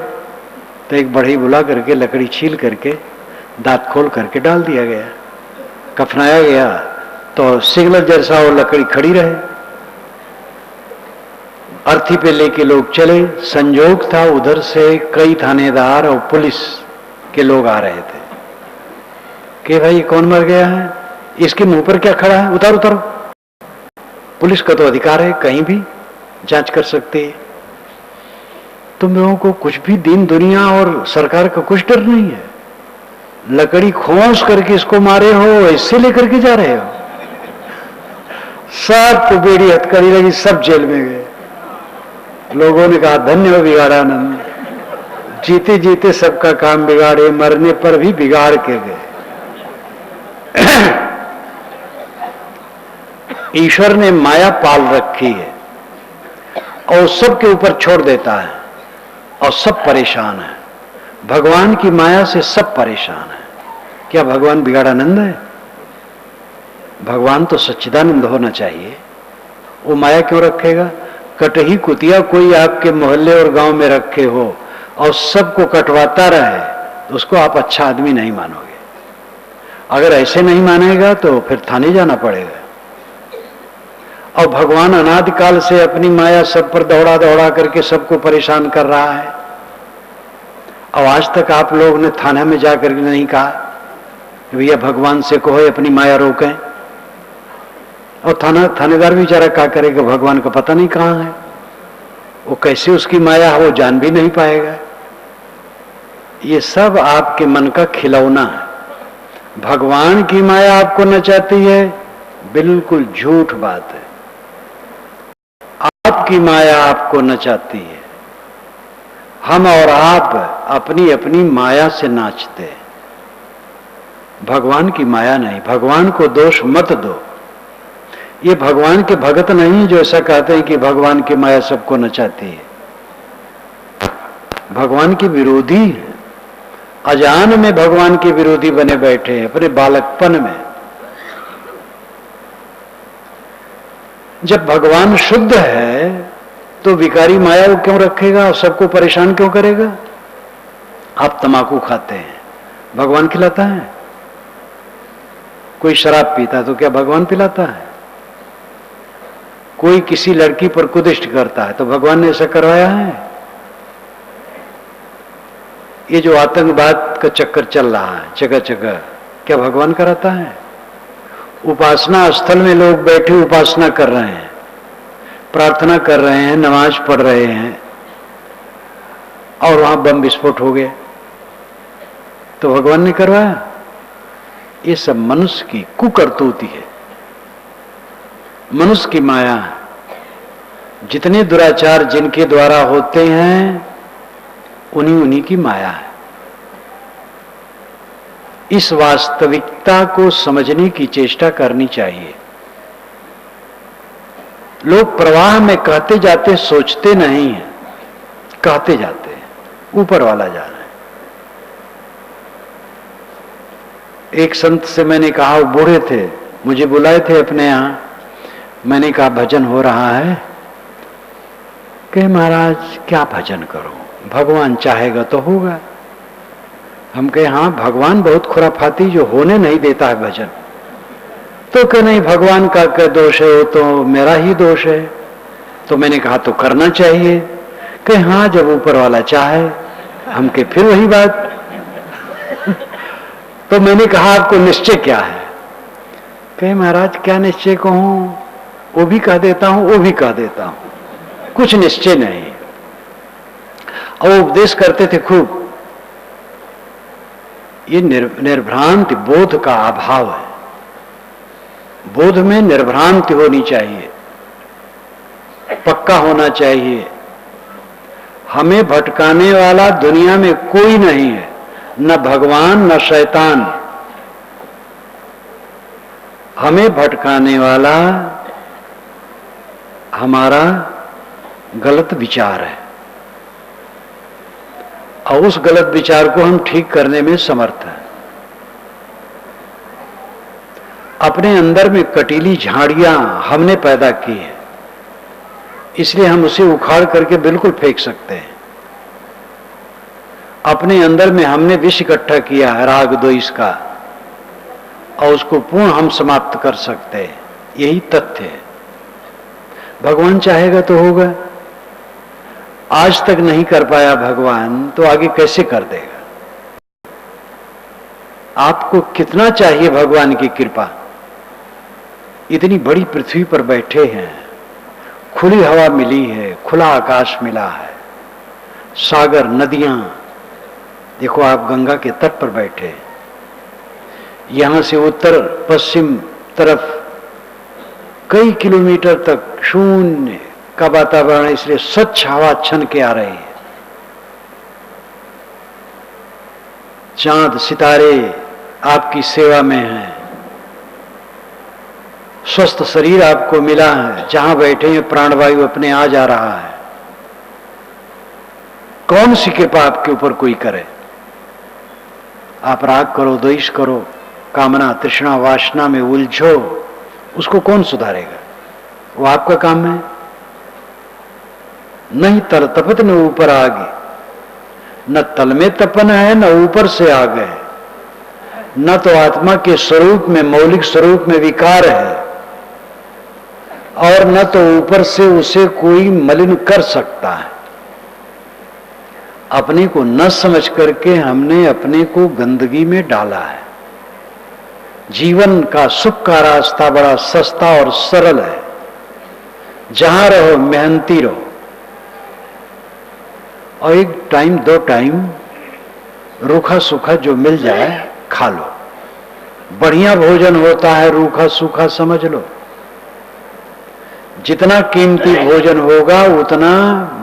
तो एक बढ़ई बुला करके लकड़ी छील करके दांत खोल करके डाल दिया गया, कफनाया गया, तो सिग्नल जैसा वो लकड़ी खड़ी रहे। अर्थी पे लेके लोग चले। संजोग था उधर से कई थानेदार और पुलिस के लोग आ रहे थे कि भाई कौन मर गया है, इसके मुंह पर क्या खड़ा है, उतारो उतारो। पुलिस का तो अधिकार है, कहीं भी जांच कर सकती है। तुम लोगों को कुछ भी दीन दुनिया और सरकार का कुछ डर नहीं है। लकड़ी खोस करके इसको मारे हो, इससे लेकर के जा रहे हो। सबको बेड़ी हथकड़ी लगी, सब जेल में गए। लोगों ने कहा धन्य हो बिगाड़ानंद, जीते जीते सबका काम बिगाड़े, मरने पर भी बिगाड़ के गए। ईश्वर ने माया पाल रखी है और सबके ऊपर छोड़ देता है और सब परेशान है। भगवान की माया से सब परेशान है। क्या भगवान बिगाड़ानंद है? भगवान तो सच्चिदानंद होना चाहिए। वो माया क्यों रखेगा? कटही कुतिया कोई आपके मोहल्ले और गांव में रखे हो और सबको कटवाता रहे तो उसको आप अच्छा आदमी नहीं मानोगे। अगर ऐसे नहीं मानेगा तो फिर थाने जाना पड़ेगा। और भगवान अनादिकाल से अपनी माया सब पर दौड़ा दौड़ा करके सबको परेशान कर रहा है। और आज तक आप लोग ने थाना में जाकर के नहीं कहा कि भैया भगवान से कहो अपनी माया रोकें। और थानेदार भी बेचारा क्या करेगा, भगवान का पता नहीं कहां है, वो कैसे उसकी माया है वो जान भी नहीं पाएगा। ये सब आपके मन का खिलौना है। भगवान की माया आपको नचाती है, बिल्कुल झूठ बात है। आपकी माया आपको नचाती है। हम और आप अपनी अपनी माया से नाचते हैं, भगवान की माया नहीं। भगवान को दोष मत दो। ये भगवान के भगत नहीं जो ऐसा कहते हैं कि भगवान की माया सबको नचाती है। भगवान के विरोधी है, अजान में भगवान के विरोधी बने बैठे हैं अपने बालकपन में। जब भगवान शुद्ध है तो विकारी माया वो क्यों रखेगा और सबको परेशान क्यों करेगा? आप तंबाकू खाते हैं, भगवान खिलाता है? कोई शराब पीता है तो क्या भगवान पिलाता है? कोई किसी लड़की पर कुदिष्ट करता है तो भगवान ने ऐसा करवाया है? ये जो आतंकवाद का चक्कर चल रहा है जगह जगह, क्या भगवान कराता है? उपासना स्थल में लोग बैठे उपासना कर रहे हैं, प्रार्थना कर रहे हैं, नमाज पढ़ रहे हैं, और वहां बम विस्फोट हो गया तो भगवान ने करवाया? ये सब मनुष्य की कुकर्तूती है, मनुष्य की माया है। जितने दुराचार जिनके द्वारा होते हैं उन्हीं की माया है। इस वास्तविकता को समझने की चेष्टा करनी चाहिए। लोग प्रवाह में कहते जाते सोचते नहीं हैं, कहते जाते हैं, ऊपर वाला जा रहा है। एक संत से मैंने कहा, वो बूढ़े थे, मुझे बुलाए थे अपने यहां, मैंने कहा भजन हो रहा है? कि महाराज क्या भजन करो, भगवान चाहेगा तो होगा। हम कहे हाँ, भगवान बहुत खुराफाती जो होने नहीं देता है भजन। तो कि नहीं, भगवान का क्या दोष है, वो तो मेरा ही दोष है। तो मैंने कहा तो करना चाहिए। कि हाँ, जब ऊपर वाला चाहे। हम के फिर वही बात। तो मैंने कहा आपको निश्चय क्या है? कहे महाराज क्या निश्चय कहूं, वो भी कह देता हूं, वो भी कह देता हूं, कुछ निश्चय नहीं। और उपदेश करते थे खूब। ये निर्भ्रांति बोध का अभाव है। बोध में निर्भ्रांति होनी चाहिए, पक्का होना चाहिए। हमें भटकाने वाला दुनिया में कोई नहीं है, न भगवान न शैतान। हमें भटकाने वाला हमारा गलत विचार है, और उस गलत विचार को हम ठीक करने में समर्थ हैं। अपने अंदर में कटीली झाड़ियां हमने पैदा की है, इसलिए हम उसे उखाड़ करके बिल्कुल फेंक सकते हैं। अपने अंदर में हमने विष इकट्ठा किया है राग द्वेष का, और उसको पूर्ण हम समाप्त कर सकते हैं। यही तथ्य है। भगवान चाहेगा तो होगा। आज तक नहीं कर पाया भगवान, तो आगे कैसे कर देगा? आपको कितना चाहिए भगवान की कृपा? इतनी बड़ी पृथ्वी पर बैठे हैं, खुली हवा मिली है, खुला आकाश मिला है, सागर, नदियां। देखो आप गंगा के तट पर बैठे, यहां से उत्तर पश्चिम तरफ कई किलोमीटर तक शून्य का वातावरण, इसलिए स्वच्छ हवा छन के आ रही है। चांद सितारे आपकी सेवा में हैं, स्वस्थ शरीर आपको मिला है, जहां बैठे हैं प्राणवायु अपने आ जा रहा है। कौन सी कृपा आपके ऊपर कोई करे? आप राग करो, द्वेष करो, कामना तृष्णा वासना में उलझो, उसको कौन सुधारेगा? वो आपका काम है। नहीं तर तपत न ऊपर आगे, न तल में तपन है न ऊपर से आ गए, न तो आत्मा के स्वरूप में, मौलिक स्वरूप में विकार है, और न तो ऊपर से उसे कोई मलिन कर सकता है। अपने को न समझ करके हमने अपने को गंदगी में डाला है। जीवन का सुख का रास्ता बड़ा सस्ता और सरल है। जहां रहो मेहनती रहो, और एक टाइम दो टाइम रूखा सूखा जो मिल जाए खा लो। बढ़िया भोजन होता है रूखा सूखा, समझ लो। जितना कीमती भोजन होगा उतना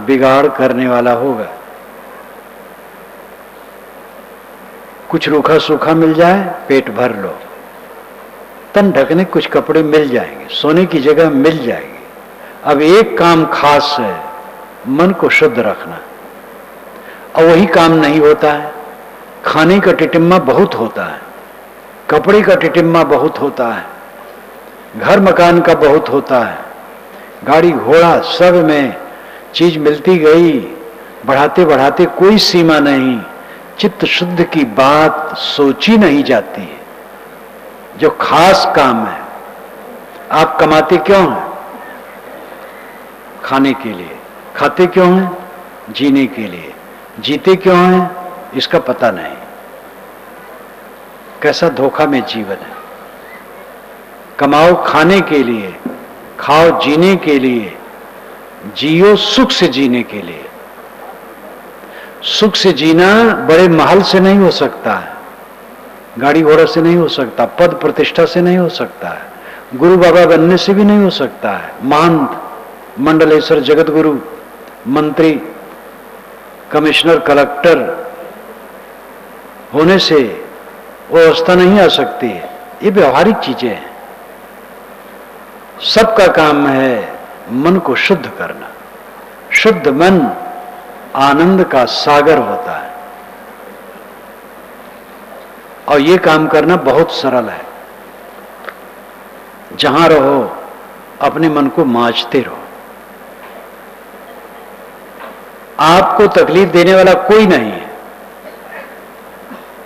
बिगाड़ करने वाला होगा। कुछ रूखा सूखा मिल जाए, पेट भर लो, तन ढकने कुछ कपड़े मिल जाएंगे, सोने की जगह मिल जाएगी। अब एक काम खास है, मन को शुद्ध रखना, और वही काम नहीं होता है। खाने का टिटिम्मा बहुत होता है, कपड़े का टिटिम्मा बहुत होता है, घर मकान का बहुत होता है, गाड़ी घोड़ा सब में चीज मिलती गई, बढ़ाते बढ़ाते कोई सीमा नहीं। चित्त शुद्ध की बात सोची नहीं जाती है। जो खास काम है, आप कमाते क्यों हैं? खाने के लिए। खाते क्यों हैं? जीने के लिए। जीते क्यों हैं? इसका पता नहीं। कैसा धोखा में जीवन है। कमाओ खाने के लिए, खाओ जीने के लिए, जियो सुख से जीने के लिए। सुख से जीना बड़े महल से नहीं हो सकता है, गाड़ी घोड़ा से नहीं हो सकता, पद प्रतिष्ठा से नहीं हो सकता है, गुरु बाबा बनने से भी नहीं हो सकता है, महंत, मंडलेश्वर, जगत गुरु, मंत्री, कमिश्नर, कलेक्टर होने से वो अवस्था नहीं आ सकती है। ये व्यवहारिक चीजें हैं। सबका काम है मन को शुद्ध करना। शुद्ध मन आनंद का सागर होता है और ये काम करना बहुत सरल है। जहां रहो अपने मन को मांझते रहो। आपको तकलीफ देने वाला कोई नहीं है।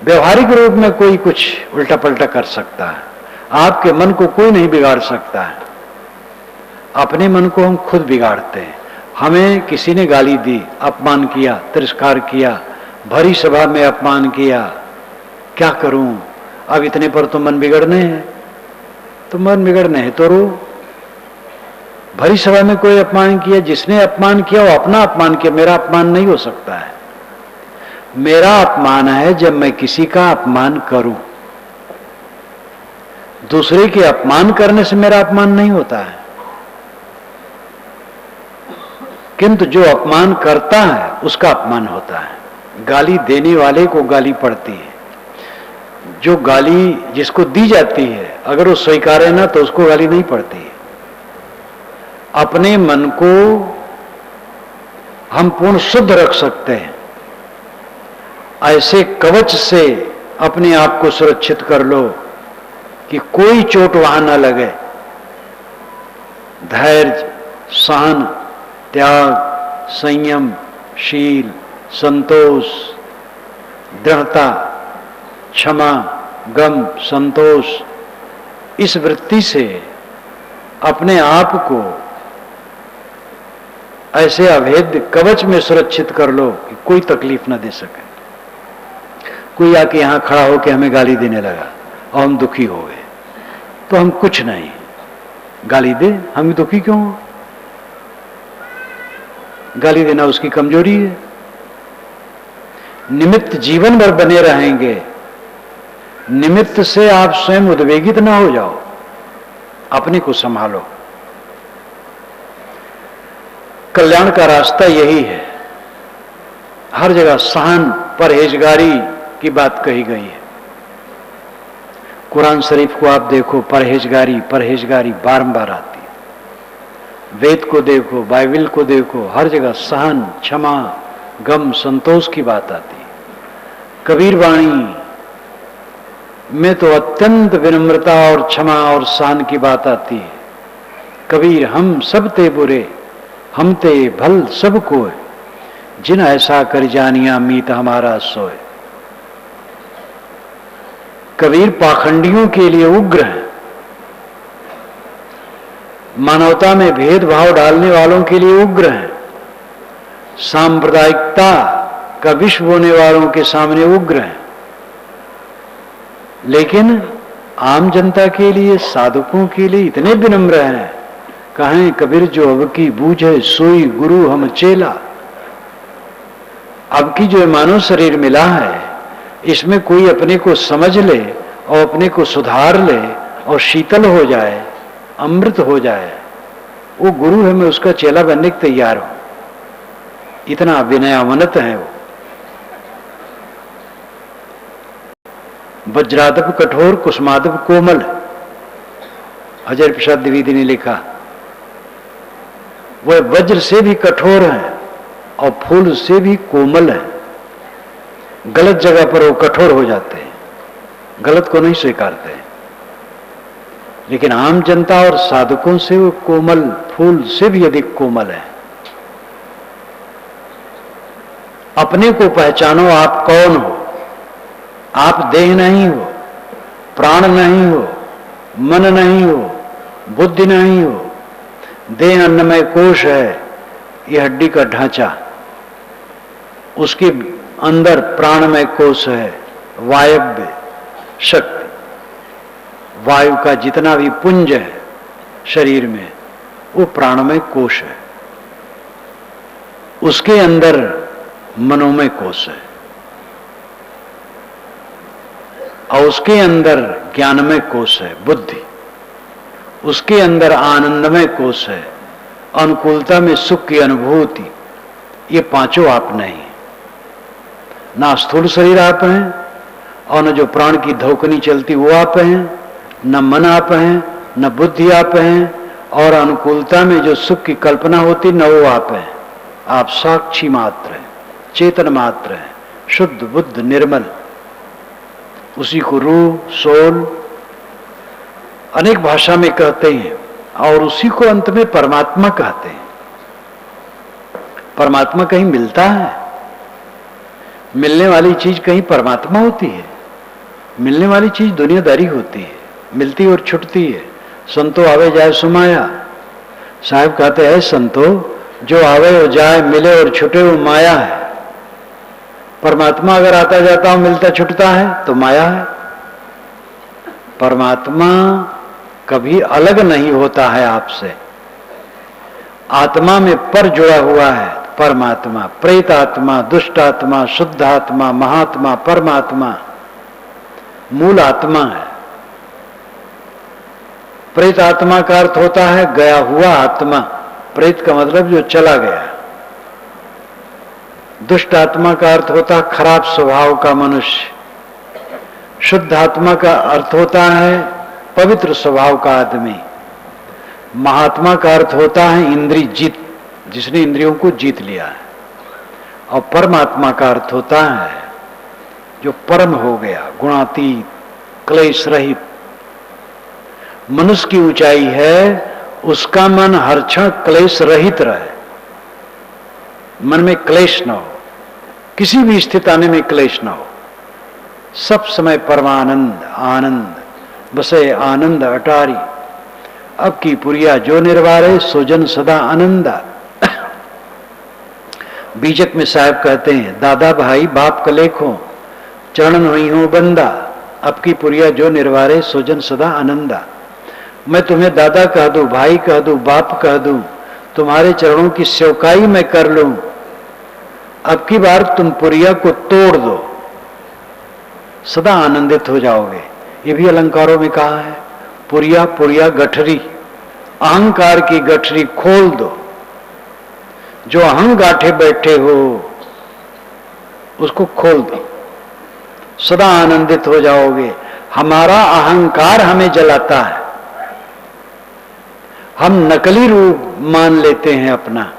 व्यवहारिक रूप में कोई कुछ उल्टा पलटा कर सकता है, आपके मन को कोई नहीं बिगाड़ सकता है। अपने मन को हम खुद बिगाड़ते हैं। हमें किसी ने गाली दी, अपमान किया, तिरस्कार किया, भरी सभा में अपमान किया, क्या करूं? अब इतने पर तो मन बिगड़ने हैं, तो मन बिगड़ने हैं तो रो। भरी सभा में कोई अपमान किया, जिसने अपमान किया वो अपना अपमान किया, मेरा अपमान नहीं हो सकता है। मेरा अपमान है जब मैं किसी का अपमान करूं। दूसरे के अपमान करने से मेरा अपमान नहीं होता है, किंतु जो अपमान करता है उसका अपमान होता है। गाली देने वाले को गाली पड़ती है। जो गाली जिसको दी जाती है अगर वो स्वीकारे ना तो उसको गाली नहीं पड़ती है। अपने मन को हम पूर्ण शुद्ध रख सकते हैं। ऐसे कवच से अपने आप को सुरक्षित कर लो कि कोई चोट वहां न लगे। धैर्य, सहन, त्याग, संयम, शील, संतोष, दृढ़ता, क्षमा, गम, संतोष, इस वृत्ति से अपने आप को ऐसे अभेद्य कवच में सुरक्षित कर लो कि कोई तकलीफ न दे सके। कोई आके यहां खड़ा होकर हमें गाली देने लगा और हम दुखी हो गए तो हम कुछ नहीं। गाली दे, हम दुखी क्यों हो? गाली देना उसकी कमजोरी है। निमित्त जीवन भर बने रहेंगे। निमित्त से आप स्वयं उद्वेगित ना हो जाओ। अपने को संभालो। कल्याण का रास्ता यही है। हर जगह सहन, परहेजगारी की बात कही गई है। कुरान शरीफ को आप देखो, परहेजगारी परहेजगारी बारंबार आती है। वेद को देखो, बाइबल को देखो, हर जगह सहन, क्षमा, गम, संतोष की बात आती है। कबीर वाणी में तो अत्यंत विनम्रता और क्षमा और सहन की बात आती है। कबीर हम सब ते बुरे, हम ते भल सब कोय, जिन ऐसा कर जानिया मीत हमारा सोए। कबीर पाखंडियों के लिए उग्र है। मानवता में भेदभाव डालने वालों के लिए उग्र है। सांप्रदायिकता का विष बोने वालों के सामने उग्र है। लेकिन आम जनता के लिए, साधकों के लिए इतने विनम्र हैं। कहें कबीर जो अब की बूझे सोई गुरु हम चेला। अब की जो मानव शरीर मिला है, इसमें कोई अपने को समझ ले और अपने को सुधार ले और शीतल हो जाए, अमृत हो जाए, वो गुरु है। मैं उसका चेला बनने के तैयार हूं। इतना विनयावनत है वो। वज्रादप कठोर, कुसुमादप कोमल। अजय प्रसाद द्विवेदी ने लिखा, वह वज्र से भी कठोर है और फूल से भी कोमल है। गलत जगह पर वो कठोर हो जाते हैं, गलत को नहीं स्वीकारते। लेकिन आम जनता और साधकों से वो कोमल, फूल से भी अधिक कोमल है। अपने को पहचानो, आप कौन हो। आप देह नहीं हो, प्राण नहीं हो, मन नहीं हो, बुद्धि नहीं हो। देह अन्नमय कोश है, ये हड्डी का ढांचा, उसके अंदर प्राणमय कोश है, वायव्य शक्ति, वायु का जितना भी पुंज है शरीर में वो प्राणमय कोश है। उसके अंदर मनोमय कोश है और उसके अंदर ज्ञानमय कोश है, बुद्धि। उसके अंदर आनंदमय कोश है, अनुकूलता में सुख की अनुभूति। ये पांचों आप नहीं, ना स्थूल शरीर आप हैं और न जो प्राण की धोकनी चलती वो आप हैं, न मन आप हैं, न बुद्धि आप हैं, और अनुकूलता में जो सुख की कल्पना होती न वो आप हैं। आप साक्षी मात्र हैं, चेतन मात्र हैं, शुद्ध बुद्ध निर्मल। उसी को रूह, सोल अनेक भाषा में कहते हैं और उसी को अंत में परमात्मा कहते हैं। परमात्मा कहीं मिलता है? मिलने वाली चीज कहीं परमात्मा होती है? मिलने वाली चीज दुनियादारी होती है, मिलती और छुटती है। संतो आवे जाए सुमाया। साहब कहते हैं संतो, जो आवे और जाए, मिले और छुटे वो माया है। परमात्मा अगर आता जाता हो, मिलता छुटता है तो माया है। परमात्मा कभी अलग नहीं होता है आपसे। आत्मा में पर जुड़ा हुआ है परमात्मा। प्रेत आत्मा, दुष्ट आत्मा, शुद्ध आत्मा, महात्मा, परमात्मा मूल आत्मा है। प्रेत आत्मा का अर्थ होता है गया हुआ आत्मा। प्रेत का मतलब जो चला गया। दुष्ट आत्मा का अर्थ होता है खराब स्वभाव का मनुष्य। शुद्ध आत्मा का अर्थ होता है पवित्र स्वभाव का आदमी। महात्मा का अर्थ होता है इंद्रिय जीत, जिसने इंद्रियों को जीत लिया है। और परमात्मा का अर्थ होता है जो परम हो गया, गुणातीत, क्लेश रहित। मनुष्य की ऊंचाई है उसका मन हर क्षण क्लेश रहित रहे, मन में क्लेश न हो, किसी भी स्थिति आने में क्लेश न हो, सब समय परमानंद आनंद बसे आनंद अटारी। अब की पुरिया जो निर्वारे सोजन सदा आनंदा। बीजक में साहब कहते हैं, दादा भाई बाप कलेखो चरणन हुई हो बंदा, अब की पुरिया जो निर्वारे सोजन सदा आनंदा। मैं तुम्हें दादा कह दूं, भाई कह दूं, बाप कह दूं, तुम्हारे चरणों की सेवकाई मैं कर लूं, अब की बार तुम पुरिया को तोड़ दो, सदा आनंदित हो जाओगे। ये भी अलंकारों में कहा है। पुरिया पुरिया गठरी, अहंकार की गठरी खोल दो। जो अहं गांठे बैठे हो उसको खोल दो, सदा आनंदित हो जाओगे। हमारा अहंकार हमें जलाता है। हम नकली रूप मान लेते हैं अपना,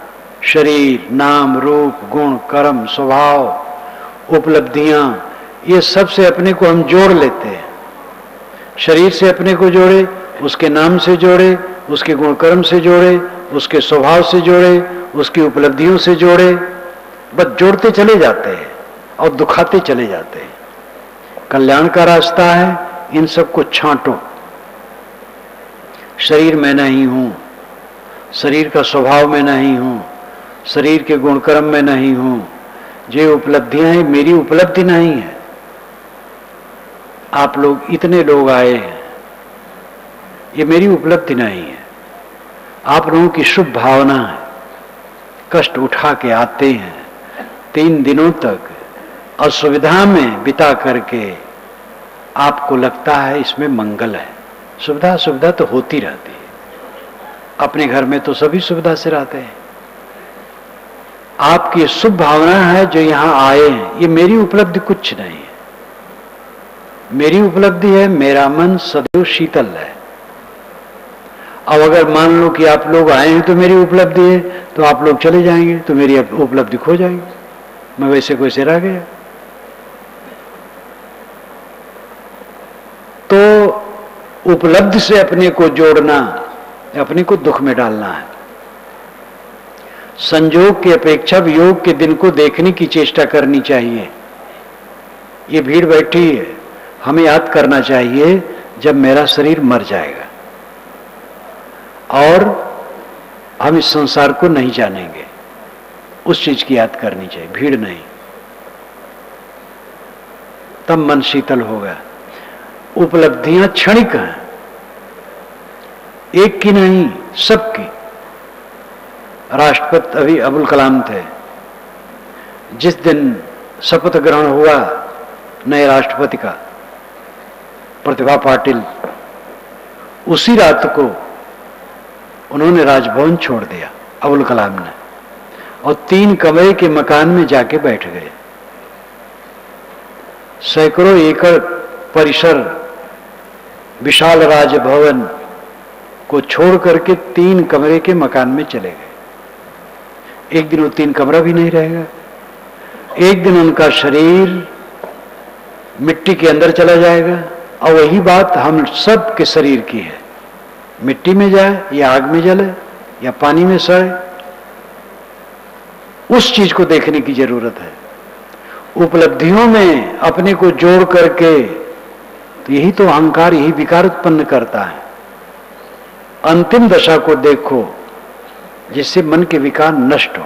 शरीर, नाम, रूप, गुण, कर्म, स्वभाव, उपलब्धियां, ये सब से अपने को हम जोड़ लेते हैं। शरीर से अपने को जोड़े, उसके नाम से जोड़े, उसके गुण कर्म से जोड़े, उसके स्वभाव से जोड़े, उसकी उपलब्धियों से जोड़े, बस जोड़ते चले जाते हैं और दुखाते चले जाते हैं। कल्याण का रास्ता है, इन सबको छांटो। शरीर में नहीं हूं, शरीर का स्वभाव में नहीं हूं, शरीर के गुण कर्म में नहीं हूं, जो उपलब्धियां हैं मेरी उपलब्धि नहीं है। आप लोग इतने लोग आए हैं, ये मेरी उपलब्धि नहीं है। आप लोगों की शुभ भावना है, कष्ट उठा के आते हैं, 3 दिनों तक असुविधा में बिता करके आपको लगता है इसमें मंगल है। सुविधा सुविधा तो होती रहती है, अपने घर में तो सभी सुविधा से रहते हैं। आपकी शुभ भावना है जो यहां आए हैं, ये मेरी उपलब्धि कुछ नहीं है। मेरी उपलब्धि है मेरा मन सदैव शीतल है। अब अगर मान लो कि आप लोग आए हैं तो मेरी उपलब्धि है, तो आप लोग चले जाएंगे तो मेरी उपलब्धि खो जाएगी, मैं वैसे को वैसे रह गया। तो उपलब्धि से अपने को जोड़ना, अपने को दुख में डालना है। संयोग की अपेक्षा वियोग के दिन को देखने की चेष्टा करनी चाहिए। ये भीड़ बैठी है, हमें याद करना चाहिए जब मेरा शरीर मर जाएगा और हम इस संसार को नहीं जानेंगे, उस चीज की याद करनी चाहिए, भीड़ नहीं। तब मन शीतल होगा। उपलब्धियां क्षणिक हैं, एक की नहीं, सबकी। राष्ट्रपति अभी अबुल कलाम थे, जिस दिन शपथ ग्रहण हुआ नए राष्ट्रपति का, प्रतिभा पाटिल, उसी रात को उन्होंने राजभवन छोड़ दिया अबुल कलाम ने, और 3 कमरे के मकान में जाके बैठ गए। सैकड़ों एकड़ परिसर, विशाल राजभवन को छोड़ करके 3 कमरे के मकान में चले गए। एक दिन वो 3 कमरा भी नहीं रहेगा, एक दिन उनका शरीर मिट्टी के अंदर चला जाएगा। और वही बात हम सब के शरीर की है, मिट्टी में जाए या आग में जले या पानी में सड़े, उस चीज को देखने की जरूरत है। उपलब्धियों में अपने को जोड़ करके, तो यही तो अहंकार, यही विकार उत्पन्न करता है। अंतिम दशा को देखो जिससे मन के विकार नष्ट हो,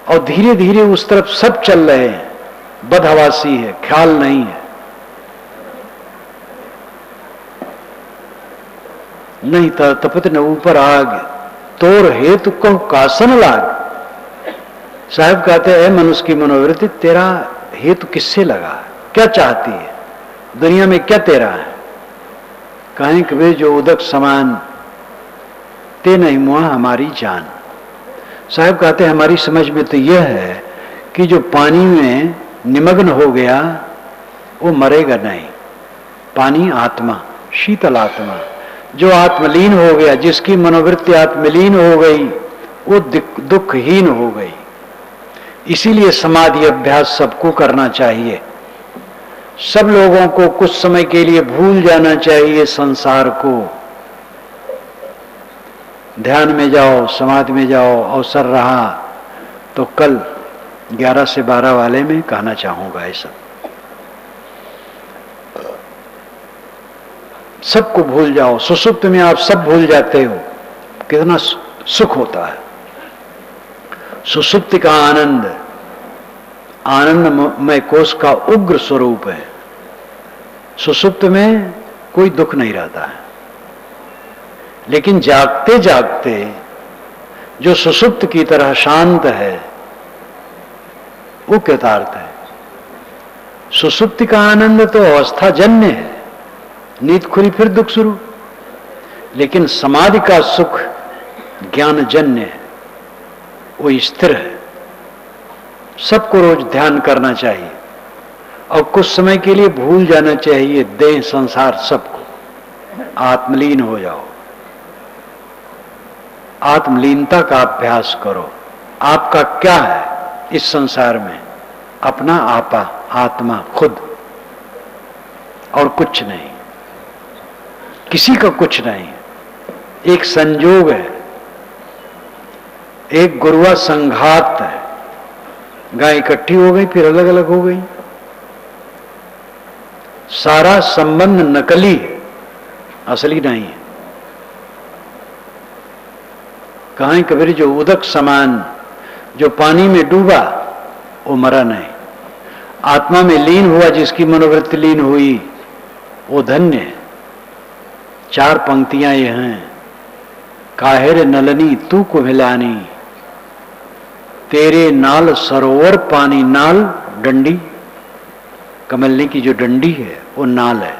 और धीरे धीरे उस तरफ सब चल रहे हैं, बदहवासी है, ख्याल नहीं है। नहीं तपत न ऊपर आग, तोर हेतु कहो कासन लाग। साहब कहते हैं, मनुष्य की मनोवृत्ति, तेरा हेतु किससे लगा, क्या चाहती है, दुनिया में क्या तेरा है। कहें कि वे जो उदक समान ते नहीं मुआ हमारी जान। साहब कहते हैं, हमारी समझ में तो यह है कि जो पानी में निमग्न हो गया वो मरेगा नहीं। पानी आत्मा, शीतल आत्मा, जो आत्मलीन हो गया, जिसकी मनोवृत्ति आत्मलीन हो गई, वो दुखहीन हो गई। इसीलिए समाधि अभ्यास सबको करना चाहिए। सब लोगों को कुछ समय के लिए भूल जाना चाहिए संसार को। ध्यान में जाओ, समाधि में जाओ, अवसर रहा तो कल 11 से 12 वाले में कहना चाहूंगा। ऐसा सबको भूल जाओ, सुसुप्त में आप सब भूल जाते हो, कितना सुख होता है। सुसुप्ति का आनंद आनंदमय कोष का उग्र स्वरूप है। सुसुप्त में कोई दुख नहीं रहता है, लेकिन जागते जागते जो सुसुप्त की तरह शांत है वो कृतार्थ है। सुसुप्ति का आनंद तो अवस्था जन्य है, नींद खुली फिर दुख शुरू। लेकिन समाधि का सुख ज्ञान जन्य है, वो स्थिर है। सबको रोज ध्यान करना चाहिए और कुछ समय के लिए भूल जाना चाहिए देह संसार सबको, आत्मलीन हो जाओ। आत्मलीनता का अभ्यास करो। आपका क्या है इस संसार में? अपना आपा, आत्मा, खुद, और कुछ नहीं, किसी का कुछ नहीं। एक संयोग है, एक गुरुआ संघात है। गाय इकट्ठी हो गई फिर अलग अलग हो गई। सारा संबंध नकली है, असली नहीं है। कहें कबीर, जो उदक समान, जो पानी में डूबा वो मरा नहीं, आत्मा में लीन हुआ, जिसकी मनोवृत्ति लीन हुई वो धन्य है। 4 पंक्तियां ये हैं। काहिर नलनी तू को मिलानी, तेरे नाल सरोवर पानी। नाल डंडी, कमलनी की जो डंडी है वो नाल है।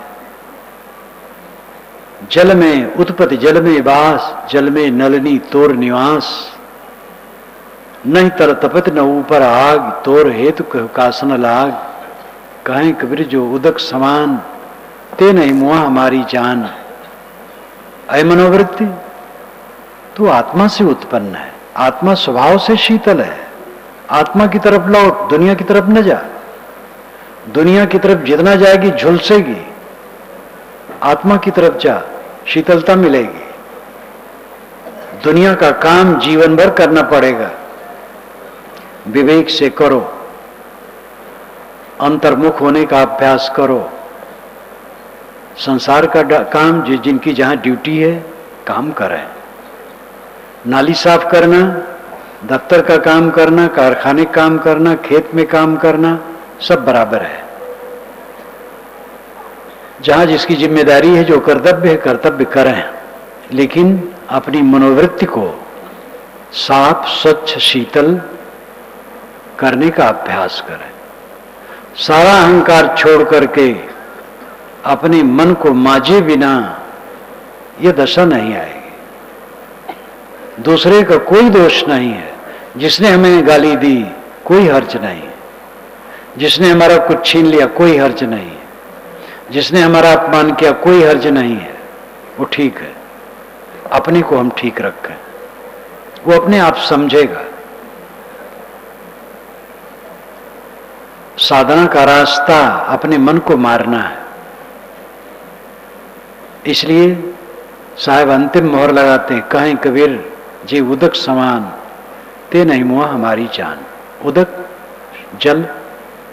जल में उत्पत्ति, जल में वास, जल में नलनी तोर निवास। नहीं तर तपत न ऊपर आग, तोर हेतु कासन लाग। कहें कबीर, जो उदक समान ते नहीं मुआ हमारी जान। अय मनोवृत्ति, तू आत्मा से उत्पन्न है, आत्मा स्वभाव से शीतल है। आत्मा की तरफ लौट, दुनिया की तरफ न जा। दुनिया की तरफ जितना जाएगी झुलसेगी, आत्मा की तरफ जा, शीतलता मिलेगी। दुनिया का काम जीवन भर करना पड़ेगा, विवेक से करो, अंतर्मुख होने का अभ्यास करो। संसार का काम जिनकी जहां ड्यूटी है काम करें। नाली साफ करना, दफ्तर का काम करना, कारखाने का काम करना, खेत में काम करना, सब बराबर है। जहां जिसकी जिम्मेदारी है, जो कर्तव्य है कर्तव्य करें, लेकिन अपनी मनोवृत्ति को साफ स्वच्छ शीतल करने का अभ्यास करें। सारा अहंकार छोड़ करके अपने मन को माजे बिना यह दशा नहीं आएगी। दूसरे का कोई दोष नहीं है। जिसने हमें गाली दी कोई हर्ज नहीं है, जिसने हमारा कुछ छीन लिया कोई हर्ज नहीं है, जिसने हमारा अपमान किया कोई हर्ज नहीं है, वो ठीक है। अपने को हम ठीक रखें, वो अपने आप समझेगा। साधना का रास्ता अपने मन को मारना है। इसलिए साहब अंतिम मोहर लगाते हैं, कहें कबीर जी उदक समान ते नहीं मुआ हमारी जान। उदक जल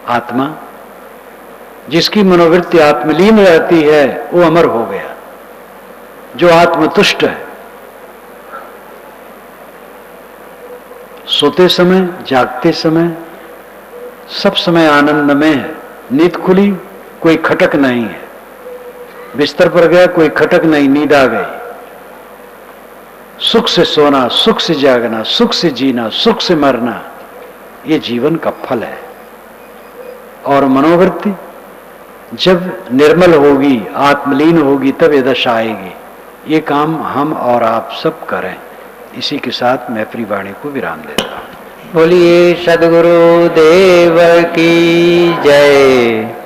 आत्मा, जिसकी मनोवृत्ति आत्मलीन रहती है वो अमर हो गया। जो आत्मतुष्ट है, सोते समय जागते समय सब समय आनंद में है। नींद खुली कोई खटक नहीं है, बिस्तर पर गया कोई खटक नहीं, नींद आ गई। सुख से सोना, सुख से जागना, सुख से जीना, सुख से मरना, ये जीवन का फल है। और मनोवृत्ति जब निर्मल होगी, आत्मलीन होगी, तब ये दशा आएगी। ये काम हम और आप सब करें। इसी के साथ मैं अपनी वाणी को विराम देता हूं। बोलिए सद्गुरु देव की जय।